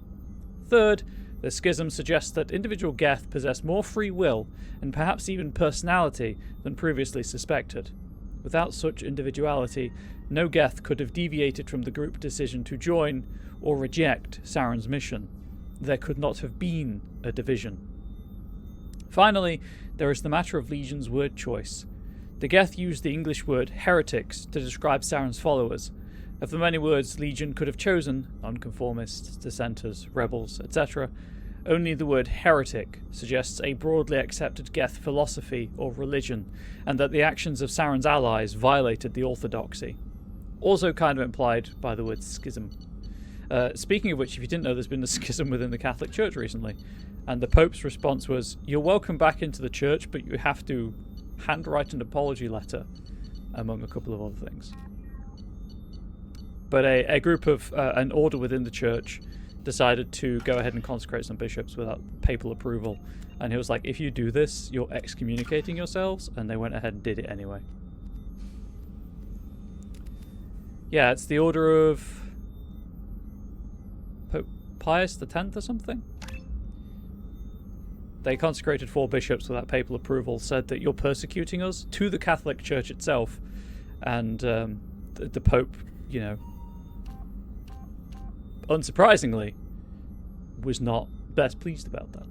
S1: Third, the schism suggests that individual Geth possess more free will and perhaps even personality than previously suspected. Without such individuality, no Geth could have deviated from the group decision to join or reject Saren's mission. There could not have been a division. Finally, there is the matter of Legion's word choice. The Geth used the English word heretics to describe Saren's followers. Of the many words Legion could have chosen, nonconformists, dissenters, rebels, etc., only the word heretic suggests a broadly accepted Geth philosophy or religion, and that the actions of Saren's allies violated the orthodoxy. Also kind of implied by the word schism. Speaking of which, if you didn't know, there's been a schism within the Catholic Church recently. And the Pope's response was, you're welcome back into the church, but you have to handwrite an apology letter, among a couple of other things. But a group of, an order within the church decided to go ahead and consecrate some bishops without papal approval. And he was like, if you do this, you're excommunicating yourselves. And they went ahead and did it anyway. Yeah, it's the order of Pope Pius X or something? They consecrated 4 bishops without papal approval, said that you're persecuting us to the Catholic Church itself. And the Pope, you know, unsurprisingly, was not best pleased about that.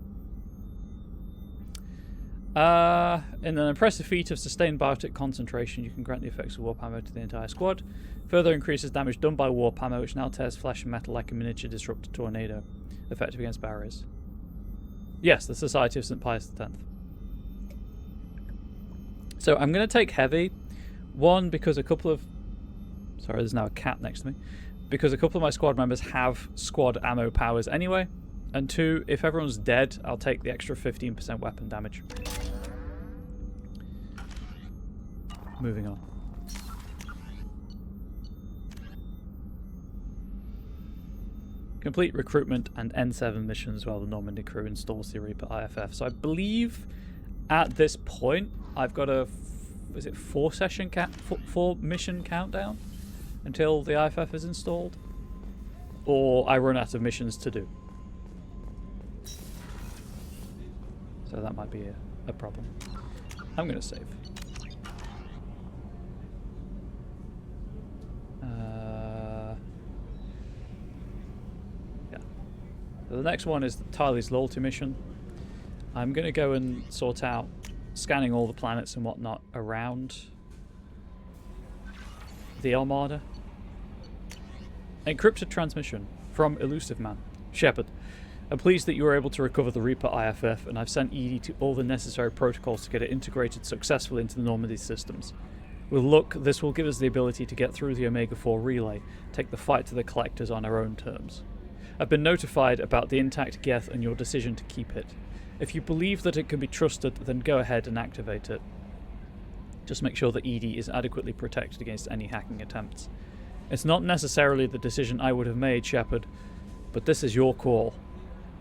S1: In an impressive feat of sustained biotic concentration, you can grant the effects of warp ammo to the entire squad. Further increases damage done by warp ammo, which now tears flesh and metal like a miniature disruptor tornado, effective against barriers. Yes, the Society of St. Pius X. So I'm going to take heavy. One, because a couple of... Sorry, there's now a cat next to me. Because a couple of my squad members have squad ammo powers anyway. And 2, if everyone's dead, I'll take the extra 15% weapon damage. Moving on. Complete recruitment and N7 missions while the Normandy crew installs the Reaper IFF. So I believe at this point I've got a 4 mission countdown until the IFF is installed, or I run out of missions to do. So that might be a problem. I'm going to save. So the next one is Tyler's loyalty mission. I'm going to go and sort out scanning all the planets and whatnot around the Armada. Encrypted transmission from Elusive Man. Shepard, I'm pleased that you were able to recover the Reaper IFF, and I've sent EDI to all the necessary protocols to get it integrated successfully into the Normandy systems. With luck, this will give us the ability to get through the Omega-4 relay, take the fight to the Collectors on our own terms. I've been notified about the intact Geth and your decision to keep it. If you believe that it can be trusted, then go ahead and activate it. Just make sure that EDI is adequately protected against any hacking attempts. It's not necessarily the decision I would have made, Shepard, but this is your call.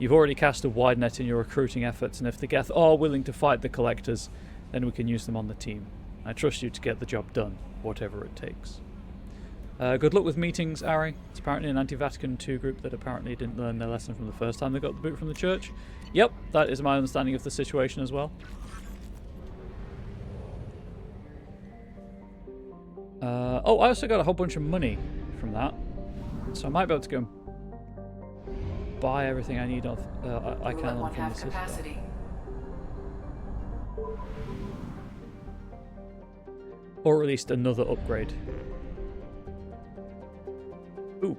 S1: You've already cast a wide net in your recruiting efforts, and if the Geth are willing to fight the Collectors, then we can use them on the team. I trust you to get the job done, whatever it takes. Good luck with meetings, Ari. It's apparently an anti-Vatican II group that apparently didn't learn their lesson from the first time they got the boot from the church. Yep, that is my understanding of the situation as well. Oh, I also got a whole bunch of money from that, so I might be able to go and buy everything I need off. I can on from the system. Or at least another upgrade. Ooh.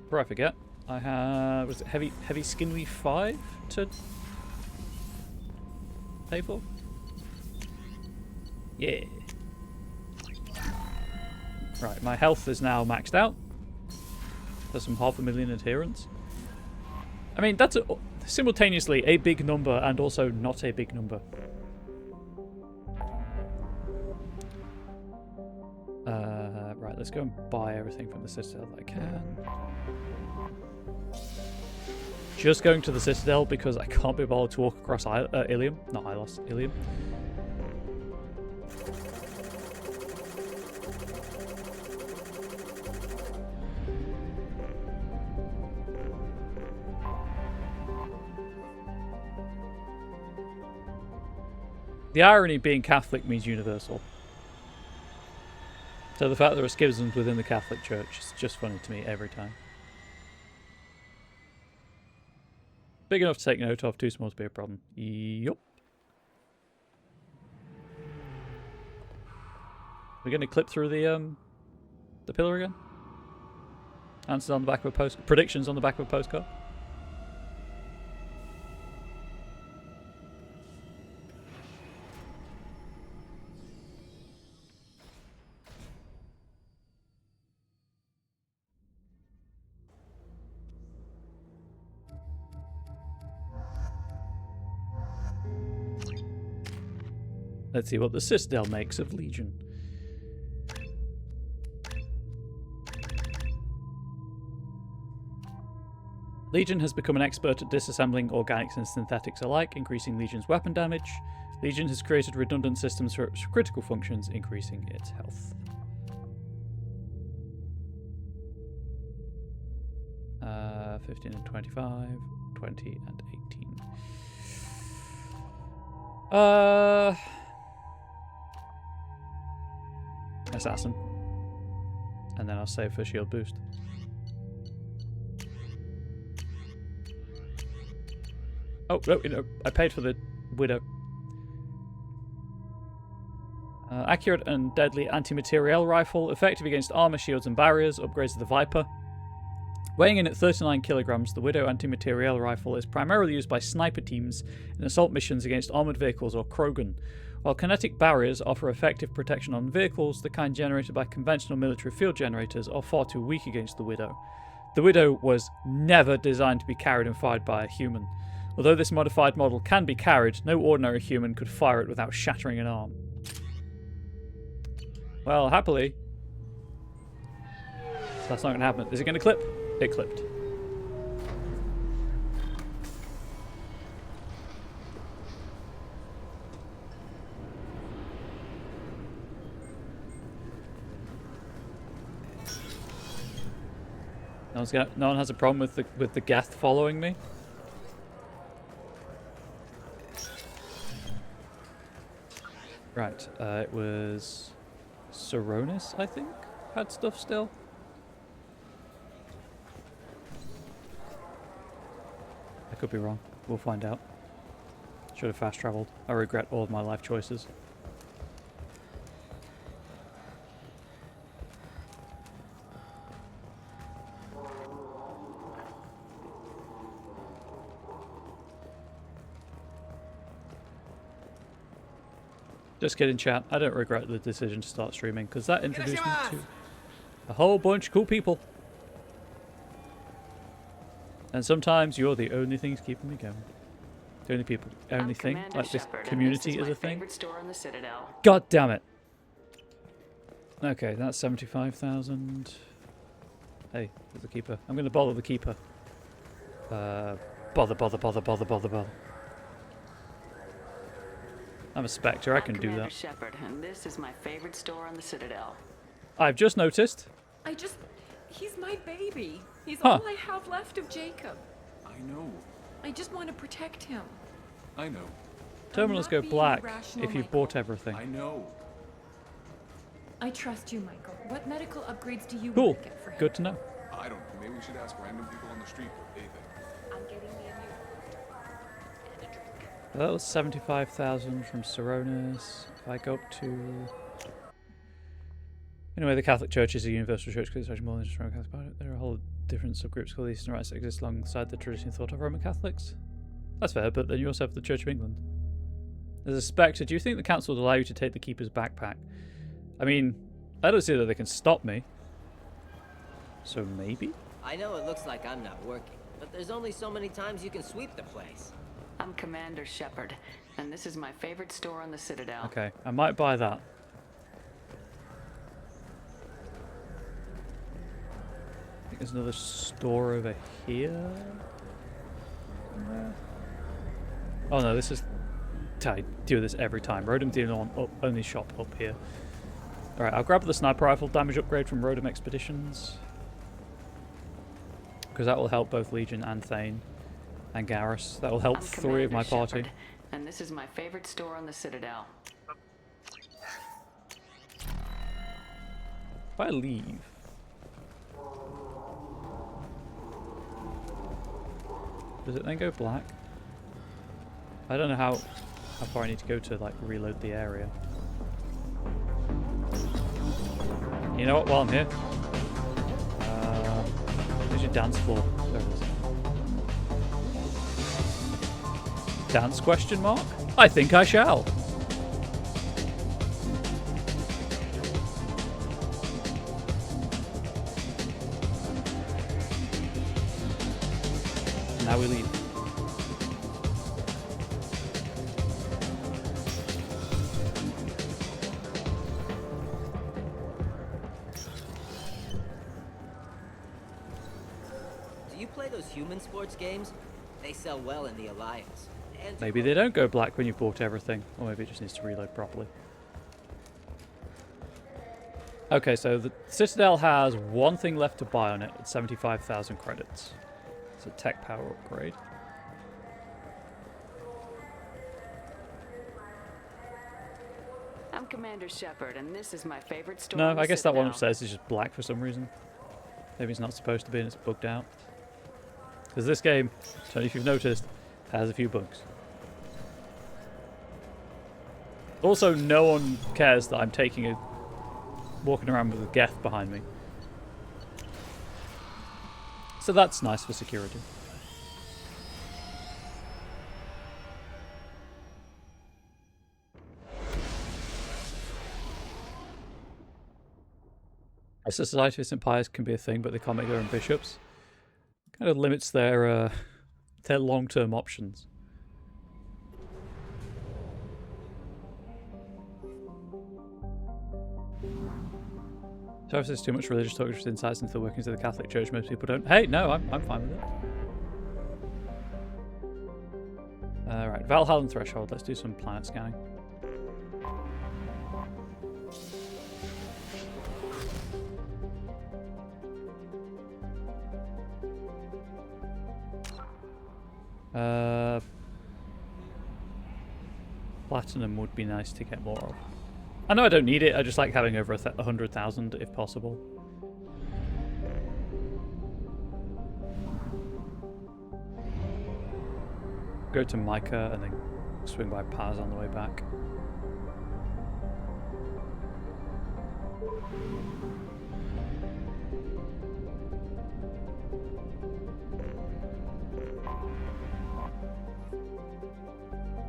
S1: Before I forget, I have, was it heavy skin weave 5 to pay for? Yeah. Right, my health is now maxed out. There's some 500,000 adherents. I mean, that's simultaneously a big number and also not a big number. Right, let's go and buy everything from the Citadel that I can. Just going to the Citadel because I can't be bothered to walk across Ilium. Not Ilos, Ilium. The irony being Catholic means universal. So the fact there are schisms within the Catholic Church is just funny to me every time. Big enough to take note of, too small to be a problem. Yup. We're going to clip through the pillar again? Answers on the back of a post. Predictions on the back of a postcard. Let's see what the Citadel makes of Legion. Legion has become an expert at disassembling organics and synthetics alike, increasing Legion's weapon damage. Legion has created redundant systems for its critical functions, increasing its health. 15 and 25, 20 and 18. Assassin. And then I'll save for shield boost. Oh, no, I paid for the Widow. Accurate and deadly anti-materiel rifle, effective against armor, shields and barriers, upgrades to the Viper. Weighing in at 39 kilograms, the Widow anti-materiel rifle is primarily used by sniper teams in assault missions against armored vehicles or Krogan. While kinetic barriers offer effective protection on vehicles, the kind generated by conventional military field generators are far too weak against the Widow. The Widow was never designed to be carried and fired by a human. Although this modified model can be carried, no ordinary human could fire it without shattering an arm. Well, happily, that's not going to happen. Is it going to clip? It clipped. No one has a problem with the Geth following me. Right, it was Saronis, I think, had stuff still. I could be wrong. We'll find out. Should have fast traveled. I regret all of my life choices. Just kidding, chat. I don't regret the decision to start streaming, because that introduced me to a whole bunch of cool people. And sometimes you're the only things keeping me going. The only people, only thing, like this community is a thing. God damn it. Okay, that's 75,000. Hey, there's the keeper. I'm going to bother the keeper. Bother. I'm a Spectre, I can do that.
S3: Shepard, and this is my favorite store on the Citadel.
S1: I've just noticed.
S19: He's my baby. He's
S1: Huh.
S19: all I have left of Jacob.
S21: I know.
S19: I just want to protect him.
S21: I know.
S1: Terminals go
S19: being
S1: black
S19: irrational,
S1: if you've
S19: Michael.
S1: bought everything.
S21: I know.
S19: I trust you, Michael. What medical upgrades do you
S1: Cool.
S19: want to get for him?
S1: Good to know.
S21: I don't know. Maybe we should ask random people on the street what they think.
S19: I'm getting me a new.
S1: That was 75,000 from Coronis. If I go up to... Anyway, the Catholic Church is a universal church because it's actually more than just Roman Catholic. There are a whole different subgroups called the Eastern Rites that exist alongside the traditionally thought of Roman Catholics. That's fair, but then you also have the Church of England. As a Spectre, do you think the council would allow you to take the Keeper's backpack? I mean, I don't see that they can stop me. So maybe?
S22: I know it looks like I'm not working, but there's only so many times you can sweep the place.
S3: I'm Commander Shepard, and this is my favorite store on the Citadel.
S1: Okay, I might buy that. I think there's another store over here. Somewhere. Oh no, this is... I do this every time. Rodham dealing on only shop up here. Alright, I'll grab the sniper rifle damage upgrade from Rodham Expeditions. Because that will help both Legion and Thane. And Garrus. That will help
S3: I'm
S1: 3 of my
S3: Commander
S1: party.
S3: Shepard, and this is my favorite store on the Citadel.
S1: If I leave... Does it then go black? I don't know how far I need to go to like reload the area. You know what? While I'm here, there's your dance floor. There it is. Dance question mark? I think I shall. Now we leave.
S22: Do you play those human sports games? They sell well in the Alliance. And
S1: Maybe they don't go black when you've bought everything. Or maybe it just needs to reload properly. Okay, so the Citadel has one thing left to buy on it at 75,000 credits. It's a tech power upgrade.
S3: I'm Commander Shepard, and this is my favorite store.
S1: No,
S3: on the
S1: I guess that one
S3: Citadel.
S1: upstairs is just black for some reason. Maybe it's not supposed to be and it's bugged out. Because this game, I don't know if you've noticed, has a few bugs. Also, no one cares that I'm walking around with a Geth behind me. So that's nice for security. A society of empires can be a thing, but they can't make their own bishops. Kind of limits their long-term options. So if there's too much religious talk, just insights into the workings of the Catholic Church, most people don't. Hey, no, I'm fine with it. Alright, Valhalla Threshold. Let's do some planet scanning. Platinum would be nice to get more of. I know I don't need it, I just like having over 100,000 if possible. Go to Micah and then swing by Paz on the way back.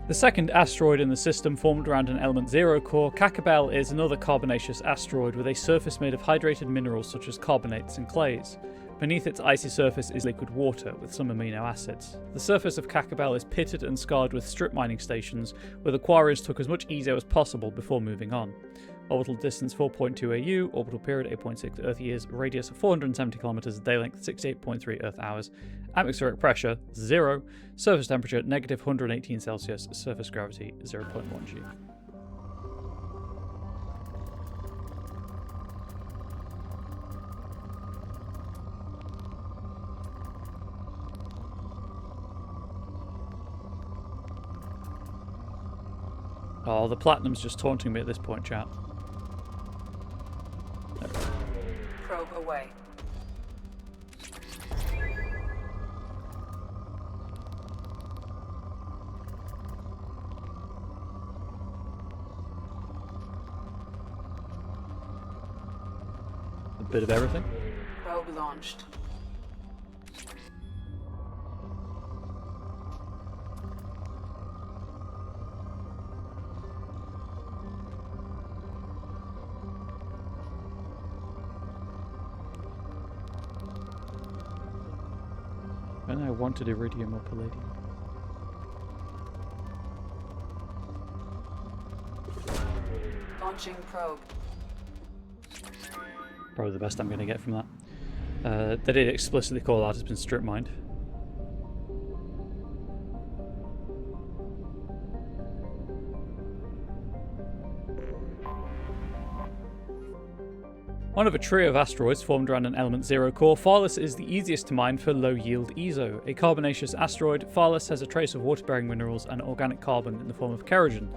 S1: The second asteroid in the system formed around an element 0 core, Kakabel is another carbonaceous asteroid with a surface made of hydrated minerals such as carbonates and clays. Beneath its icy surface is liquid water with some amino acids. The surface of Kakabel is pitted and scarred with strip mining stations, where the quarries took as much eezo as possible before moving on. Orbital distance 4.2 AU, orbital period 8.6 Earth years, radius 470 km, day length 68.3 Earth hours, atmospheric pressure 0, surface temperature negative 118 Celsius, surface gravity 0.1 G. Oh, the platinum's just taunting me at this point, chat.
S9: Probe away.
S1: A bit of everything.
S9: Probe launched.
S1: And I wanted iridium or palladium.
S9: Launching probe.
S1: Probably the best I'm going to get from that. They did explicitly call out has been strip mined. One of a trio of asteroids formed around an element 0 core, Farless is the easiest to mine for low-yield eezo. A carbonaceous asteroid, Farless has a trace of water-bearing minerals and organic carbon in the form of kerogen.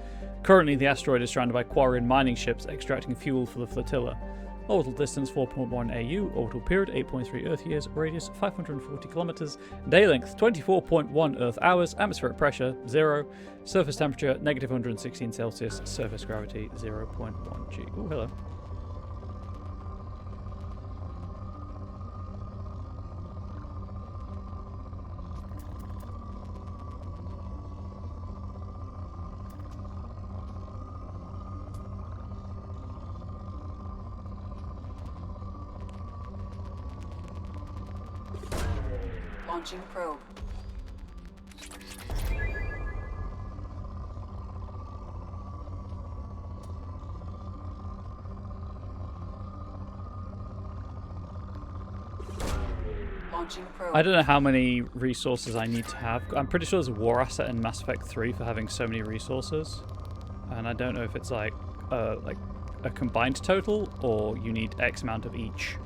S1: Currently, the asteroid is surrounded by quarry and mining ships extracting fuel for the flotilla. Orbital distance 4.1 AU, orbital period 8.3 Earth years, radius 540 km, day length 24.1 Earth hours, atmospheric pressure 0, surface temperature negative 116 Celsius, surface gravity 0.1 G. Oh, hello.
S9: Launching probe. Launching probe.
S1: I don't know how many resources I need to have. I'm pretty sure there's a war asset in Mass Effect 3 for having so many resources. And I don't know if it's like a combined total or you need X amount of each.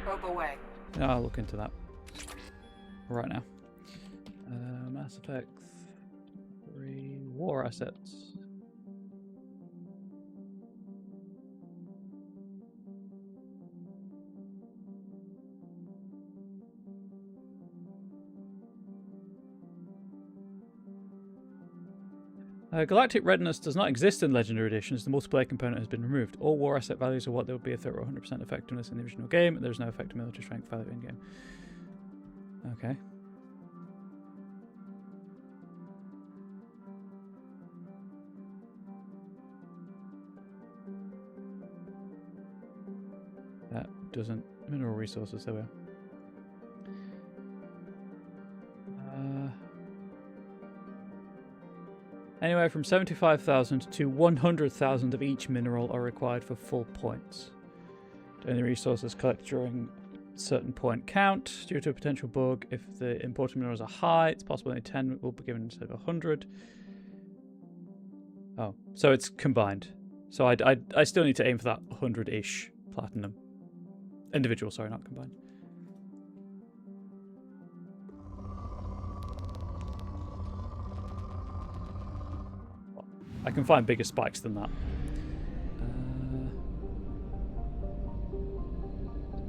S9: Probe away.
S1: Yeah, I'll look into that right now. Mass Effect 3 war assets. Galactic Readiness does not exist in Legendary Editions. The multiplayer component has been removed. All war asset values are what they would be if they were 100% effectiveness in the original game, and there's no effective military strength value in-game. Okay. That doesn't... Mineral resources, there we are. Anywhere from 75,000 to 100,000 of each mineral are required for full points. Only resources collected during certain point count due to a potential bug. If the imported minerals are high, it's possible only 10 will be given instead of 100. Oh, so it's combined. So I still need to aim for that 100-ish platinum. Individual, sorry, not combined. I can find bigger spikes than that.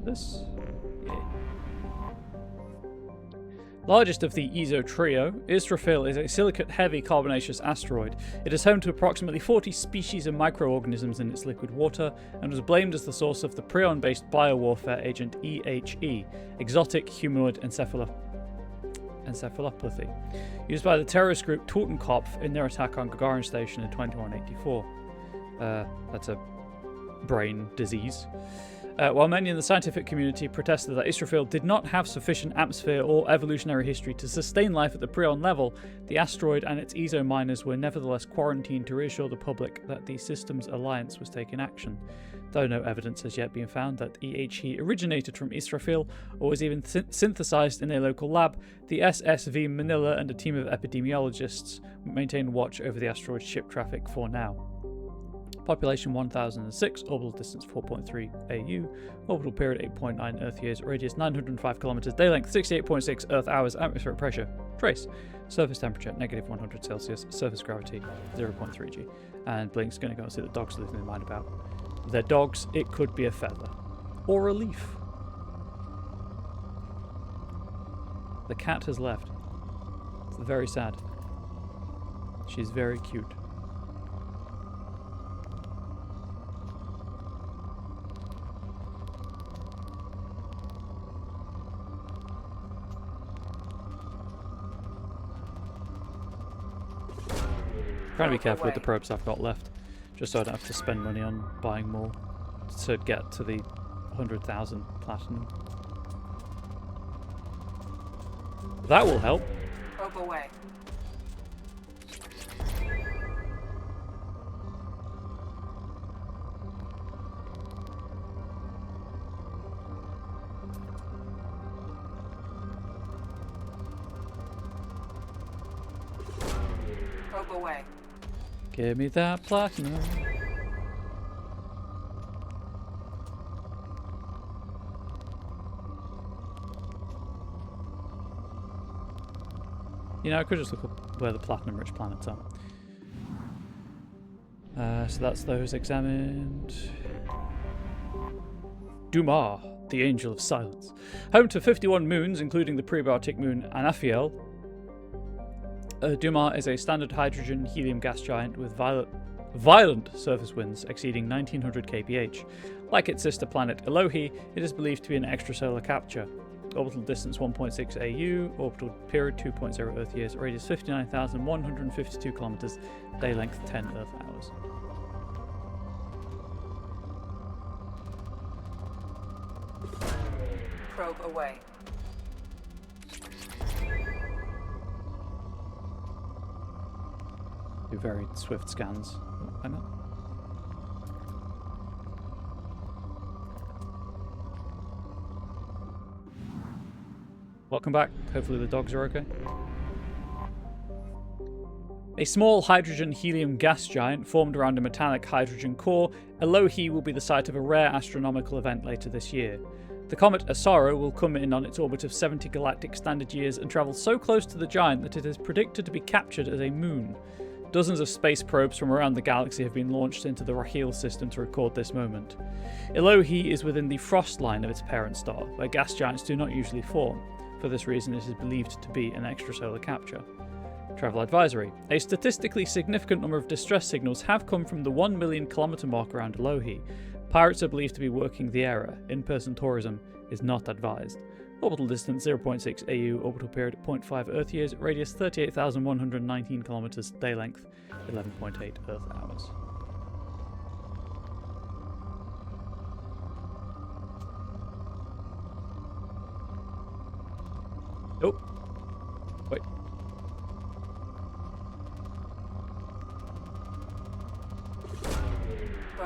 S1: This? Yeah. Largest of the ESO trio, Israfil is a silicate-heavy carbonaceous asteroid. It is home to approximately 40 species of microorganisms in its liquid water, and was blamed as the source of the prion-based biowarfare agent EHE, exotic humanoid encephalopathy, used by the terrorist group Totenkopf in their attack on Gagarin Station in 2184. That's a brain disease. While many in the scientific community protested that Israfil did not have sufficient atmosphere or evolutionary history to sustain life at the Prion level, the asteroid and its ESO miners were nevertheless quarantined to reassure the public that the Systems Alliance was taking action. Though no evidence has yet been found that EHE originated from Israfil or was even synthesized in a local lab, the SSV Manila and a team of epidemiologists maintain watch over the asteroid's ship traffic for now. Population 1006, orbital distance 4.3 AU, orbital period 8.9 Earth years, radius 905 kilometers, day length 68.6 Earth hours, atmospheric pressure, trace, surface temperature negative 100 Celsius, surface gravity 0.3 G. And Blink's going to go and see the dogs losing their mind about their dogs. It could be a feather or a leaf. The cat has left. It's very sad. She's very cute. Trying to be careful with the probes I've got left, just so I don't have to spend money on buying more to get to the 100,000 platinum. That will help.
S9: Probe away. Probe away.
S1: Give me that platinum. You know, I could just look up where the platinum-rich planets are. So that's those examined. Dumar, the Angel of Silence. Home to 51 moons, including the prebiotic moon Anafiel. Dumar is a standard hydrogen-helium gas giant with violent surface winds exceeding 1900 kph. Like its sister planet Elohi, it is believed to be an extrasolar capture. Orbital distance 1.6 AU, orbital period 2.0 Earth years, radius 59,152 kilometers, day length 10 Earth hours.
S9: Probe away.
S1: Do very swift scans. Oh, hang on. Welcome back. Hopefully the dogs are okay. A small hydrogen-helium gas giant formed around a metallic hydrogen core, Elohi will be the site of a rare astronomical event later this year. The comet Asaro will come in on its orbit of 70 galactic standard years and travel so close to the giant that it is predicted to be captured as a moon. Dozens of space probes from around the galaxy have been launched into the Raheel system to record this moment. Elohi is within the frost line of its parent star, where gas giants do not usually form. For this reason, it is believed to be an extrasolar capture. Travel advisory. A statistically significant number of distress signals have come from the 1 million kilometer mark around Elohi. Pirates are believed to be working the area. In-person tourism is not advised. Orbital distance 0.6 AU, orbital period 0.5 Earth years, radius 38,119 kilometers, day length 11.8 Earth hours. Oh, wait.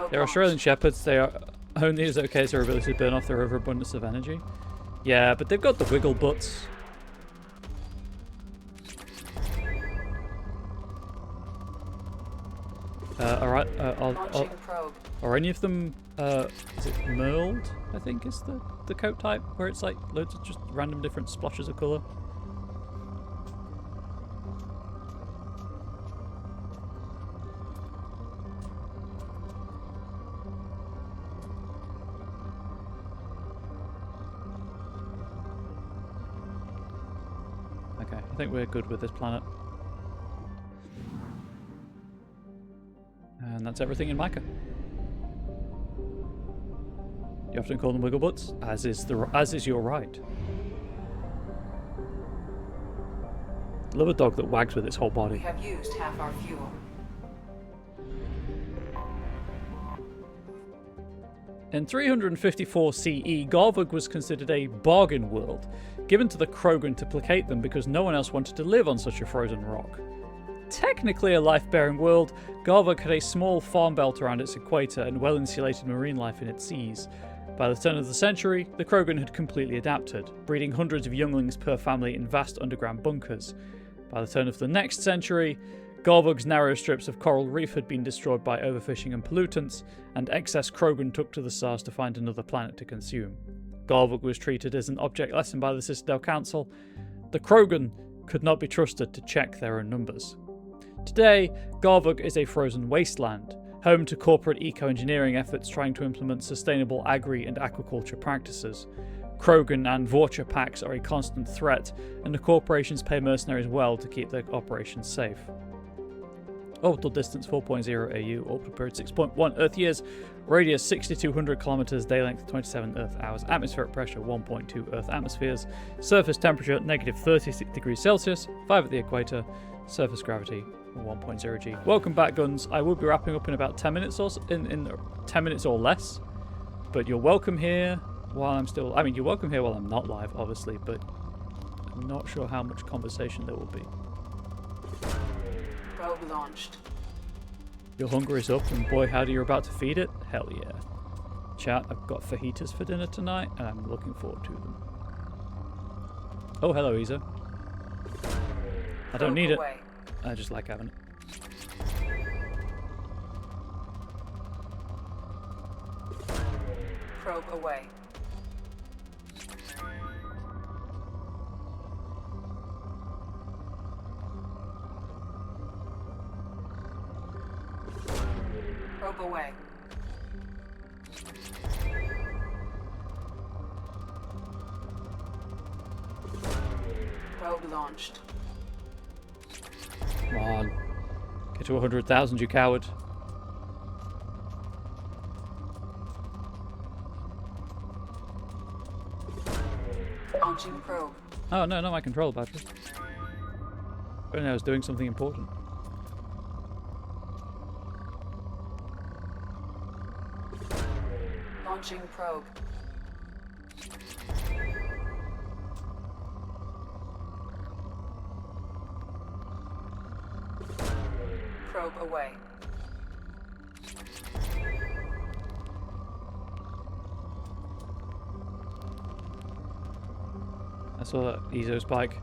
S1: They're Australian Shepherds. They are only as okay as their ability to burn off their overabundance of energy. Yeah, but they've got the wiggle butts. Alright, are any of them, is it merled, I think is the coat type, where it's like loads of just random different splotches of colour? I think we're good with this planet. And that's everything in Micah. You often call them wigglebutts, as is your right. Love a dog that wags with its whole
S9: We
S1: body.
S9: have used half our fuel.
S1: In 354 CE, Garvug was considered a bargain world, given to the Krogan to placate them because no one else wanted to live on such a frozen rock. Technically a life-bearing world, Garvug had a small farm belt around its equator and well-insulated marine life in its seas. By the turn of the century, the Krogan had completely adapted, breeding hundreds of younglings per family in vast underground bunkers. By the turn of the next century, Garvug's narrow strips of coral reef had been destroyed by overfishing and pollutants, and excess Krogan took to the stars to find another planet to consume. Garvug was treated as an object lesson by the Citadel Council. The Krogan could not be trusted to check their own numbers. Today, Garvug is a frozen wasteland, home to corporate eco-engineering efforts trying to implement sustainable agri- and aquaculture practices. Krogan and Vorcha packs are a constant threat, and the corporations pay mercenaries well to keep their operations safe. Orbital distance 4.0 AU, orbital period 6.1 Earth years, radius 6,200 kilometers, day length 27 Earth hours, atmospheric pressure 1.2 Earth atmospheres, surface temperature negative 36 degrees Celsius, 5 at the equator, surface gravity 1.0 G. Welcome back, Guns. I will be wrapping up in about 10 minutes or in 10 minutes or less, but you're welcome here while I'm still. I mean, you're welcome here while I'm not live, obviously, but I'm not sure how much conversation there will be.
S9: Probe launched.
S1: Your hunger is up, and boy, howdy, you're about to feed it? Hell yeah. Chat, I've got fajitas for dinner tonight, and I'm looking forward to them. Oh, hello, Isa. I don't need it. I just like having it.
S9: Probe away. Probe away. Probe launched.
S1: Come on. Get to 100,000, you coward.
S9: Launching probe.
S1: Oh, no, not my control battery. But I was doing something important.
S9: Launching probe. Probe away.
S1: I saw that Ezo spike.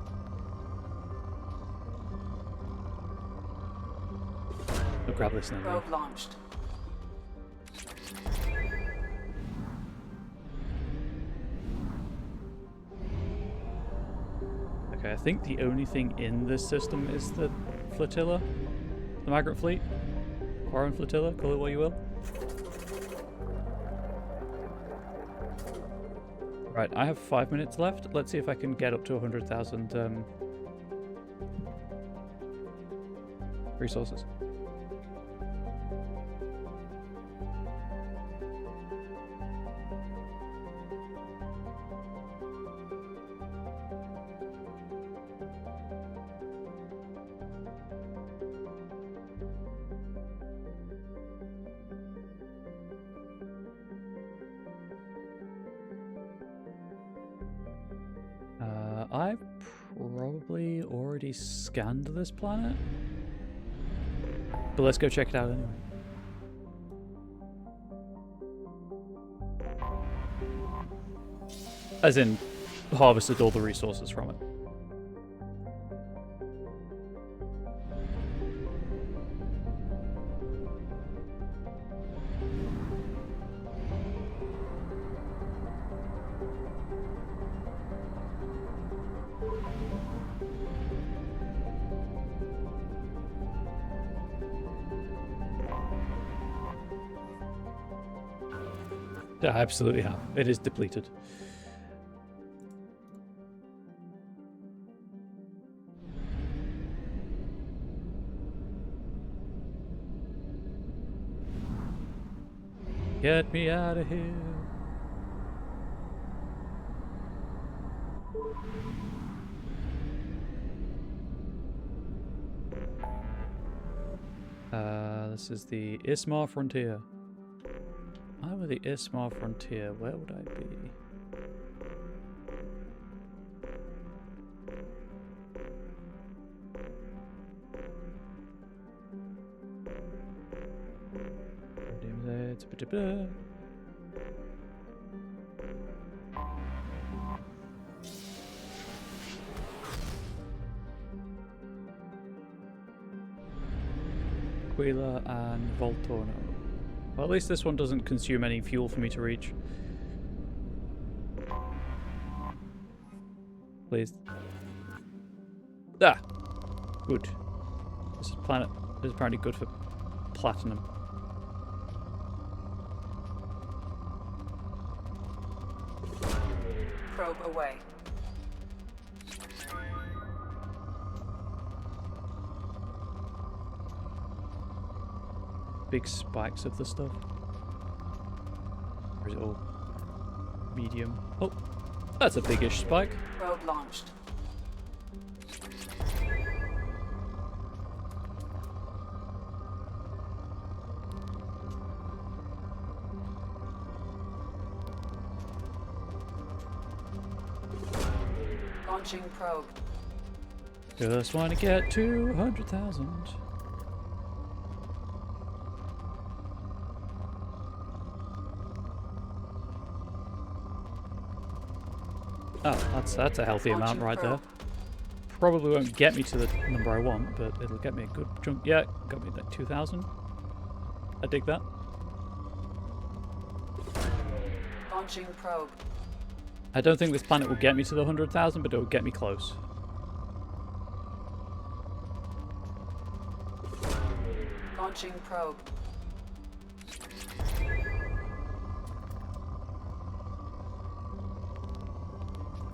S1: I'll grab this now.
S9: Probe launched.
S1: Okay, I think the only thing in this system is the flotilla. The migrant fleet. Foreign flotilla, call it what you will. Right, I have 5 minutes left. Let's see if I can get up to 100,000 resources. I've probably already scanned this planet, but let's go check it out anyway. As in, harvested all the resources from it. Yeah, I absolutely have. It is depleted. Get me out of here. This is the Ismar Frontier. I'm with the Ismar Frontier. Where would I be? Aquila and Voltorno. Well, at least this one doesn't consume any fuel for me to reach. Please. Ah! Good. This planet is apparently good for platinum.
S9: Probe away.
S1: Big spikes of the stuff. Or is it all medium? Oh, that's a biggish spike.
S9: Probe launched. Launching probe.
S1: Just want to get 200,000. Oh, that's a healthy amount right there. Probably won't get me to the number I want, but it'll get me a good chunk. Yeah, got me like 2,000. I dig that.
S9: Launching probe.
S1: I don't think this planet will get me to the 100,000, but it will get me close.
S9: Launching probe.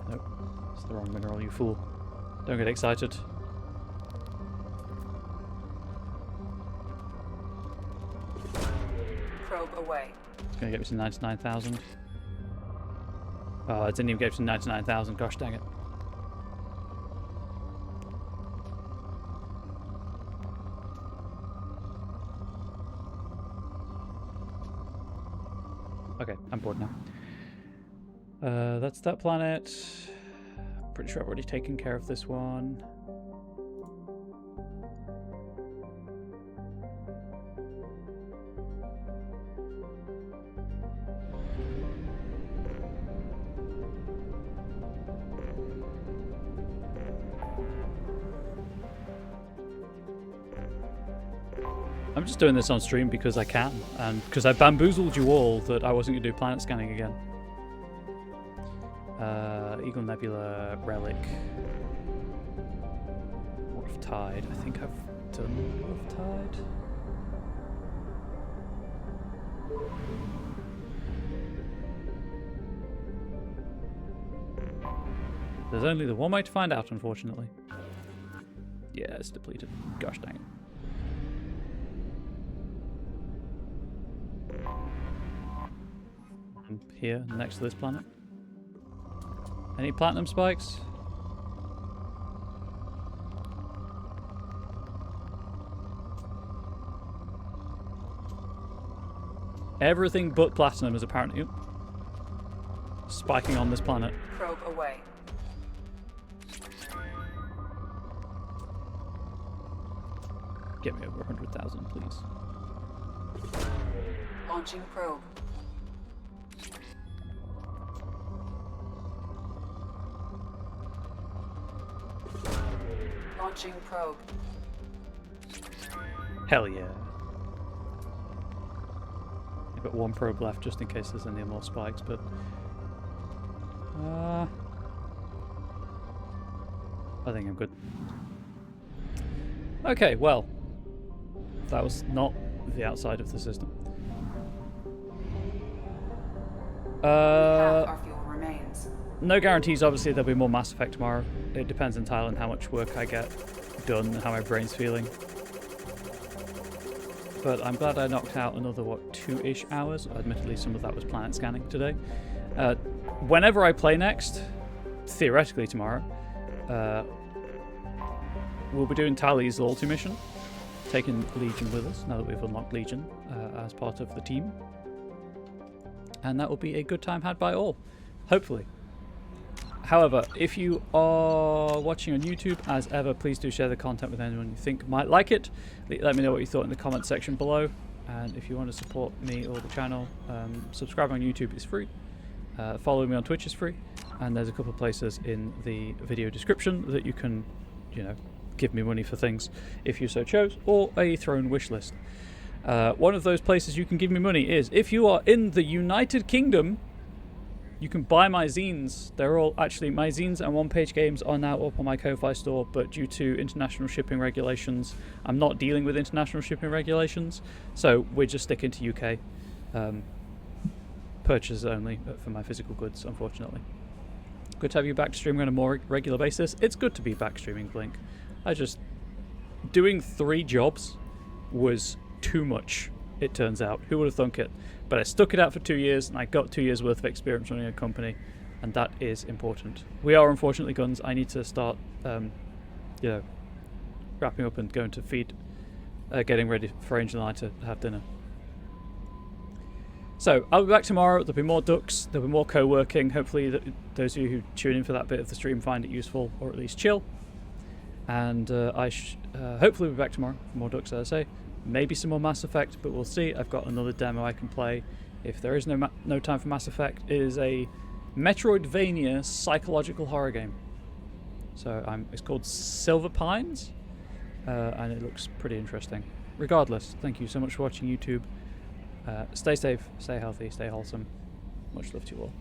S1: Nope, it's the wrong mineral, you fool. Don't get excited.
S9: Probe away.
S1: It's gonna get me to 99,000. Oh, it didn't even get to 99,000. Gosh dang it. Okay, I'm bored now. That's that planet. Pretty sure I've already taken care of this one. I'm just doing this on stream because I can, and because I bamboozled you all that I wasn't going to do planet scanning again. Eagle Nebula, Relic, War of Tide. I think I've done War of Tide. There's only the one way to find out, unfortunately. Yeah, it's depleted. Gosh dang it. Here, next to this planet. Any platinum spikes? Everything but platinum is apparently spiking on this planet.
S9: Probe away.
S1: Get me over 100,000, please.
S9: Launching probe. Launching probe.
S1: Hell yeah. I've got one probe left just in case there's any more spikes, but... I think I'm good. Okay, well. That was not the outside of the system.
S9: Half our fuel remains.
S1: No guarantees, obviously, there'll be more Mass Effect tomorrow. It depends entirely on how much work I get done and how my brain's feeling. but I'm glad I knocked out another, what, 2-ish hours. Admittedly, some of that was planet scanning today. Whenever I play next, theoretically tomorrow, we'll be doing Tali's loyalty mission, taking Legion with us, now that we've unlocked Legion as part of the team. And that will be a good time had by all, hopefully. However, if you are watching on YouTube, as ever, please do share the content with anyone you think might like it. Let me know what you thought in the comment section below. And if you want to support me or the channel, subscribe on YouTube is free. Follow me on Twitch is free. And there's a couple of places in the video description that you can, you know, give me money for things if you so chose, or a throne wish list. One of those places you can give me money is if you are in the United Kingdom. You can buy my zines. They're all actually, my zines and one-page games are now up on my Ko-Fi store, but due to international shipping regulations, I'm not dealing with international shipping regulations, so we're just sticking to UK purchases only for my physical goods, unfortunately. Good to have you back streaming on a more regular basis. It's good to be back streaming, Blink. Doing 3 jobs was too much, it turns out. Who would have thunk it? But I stuck it out for 2 years, and I got 2 years worth of experience running a company, and that is important. We are unfortunately guns. I need to start, you know, wrapping up and going to feed, getting ready for Angel and I to have dinner. So I'll be back tomorrow. There'll be more ducks. There'll be more co-working. Hopefully, those of you who tune in for that bit of the stream find it useful, or at least chill. And hopefully be back tomorrow for more ducks, as I say. Maybe some more Mass Effect, but we'll see. I've got another demo I can play if there is no time for Mass Effect. It is a Metroidvania psychological horror game. So it's called Silver Pines, and it looks pretty interesting. Regardless, thank you so much for watching YouTube. Stay safe, stay healthy, stay wholesome. Much love to you all.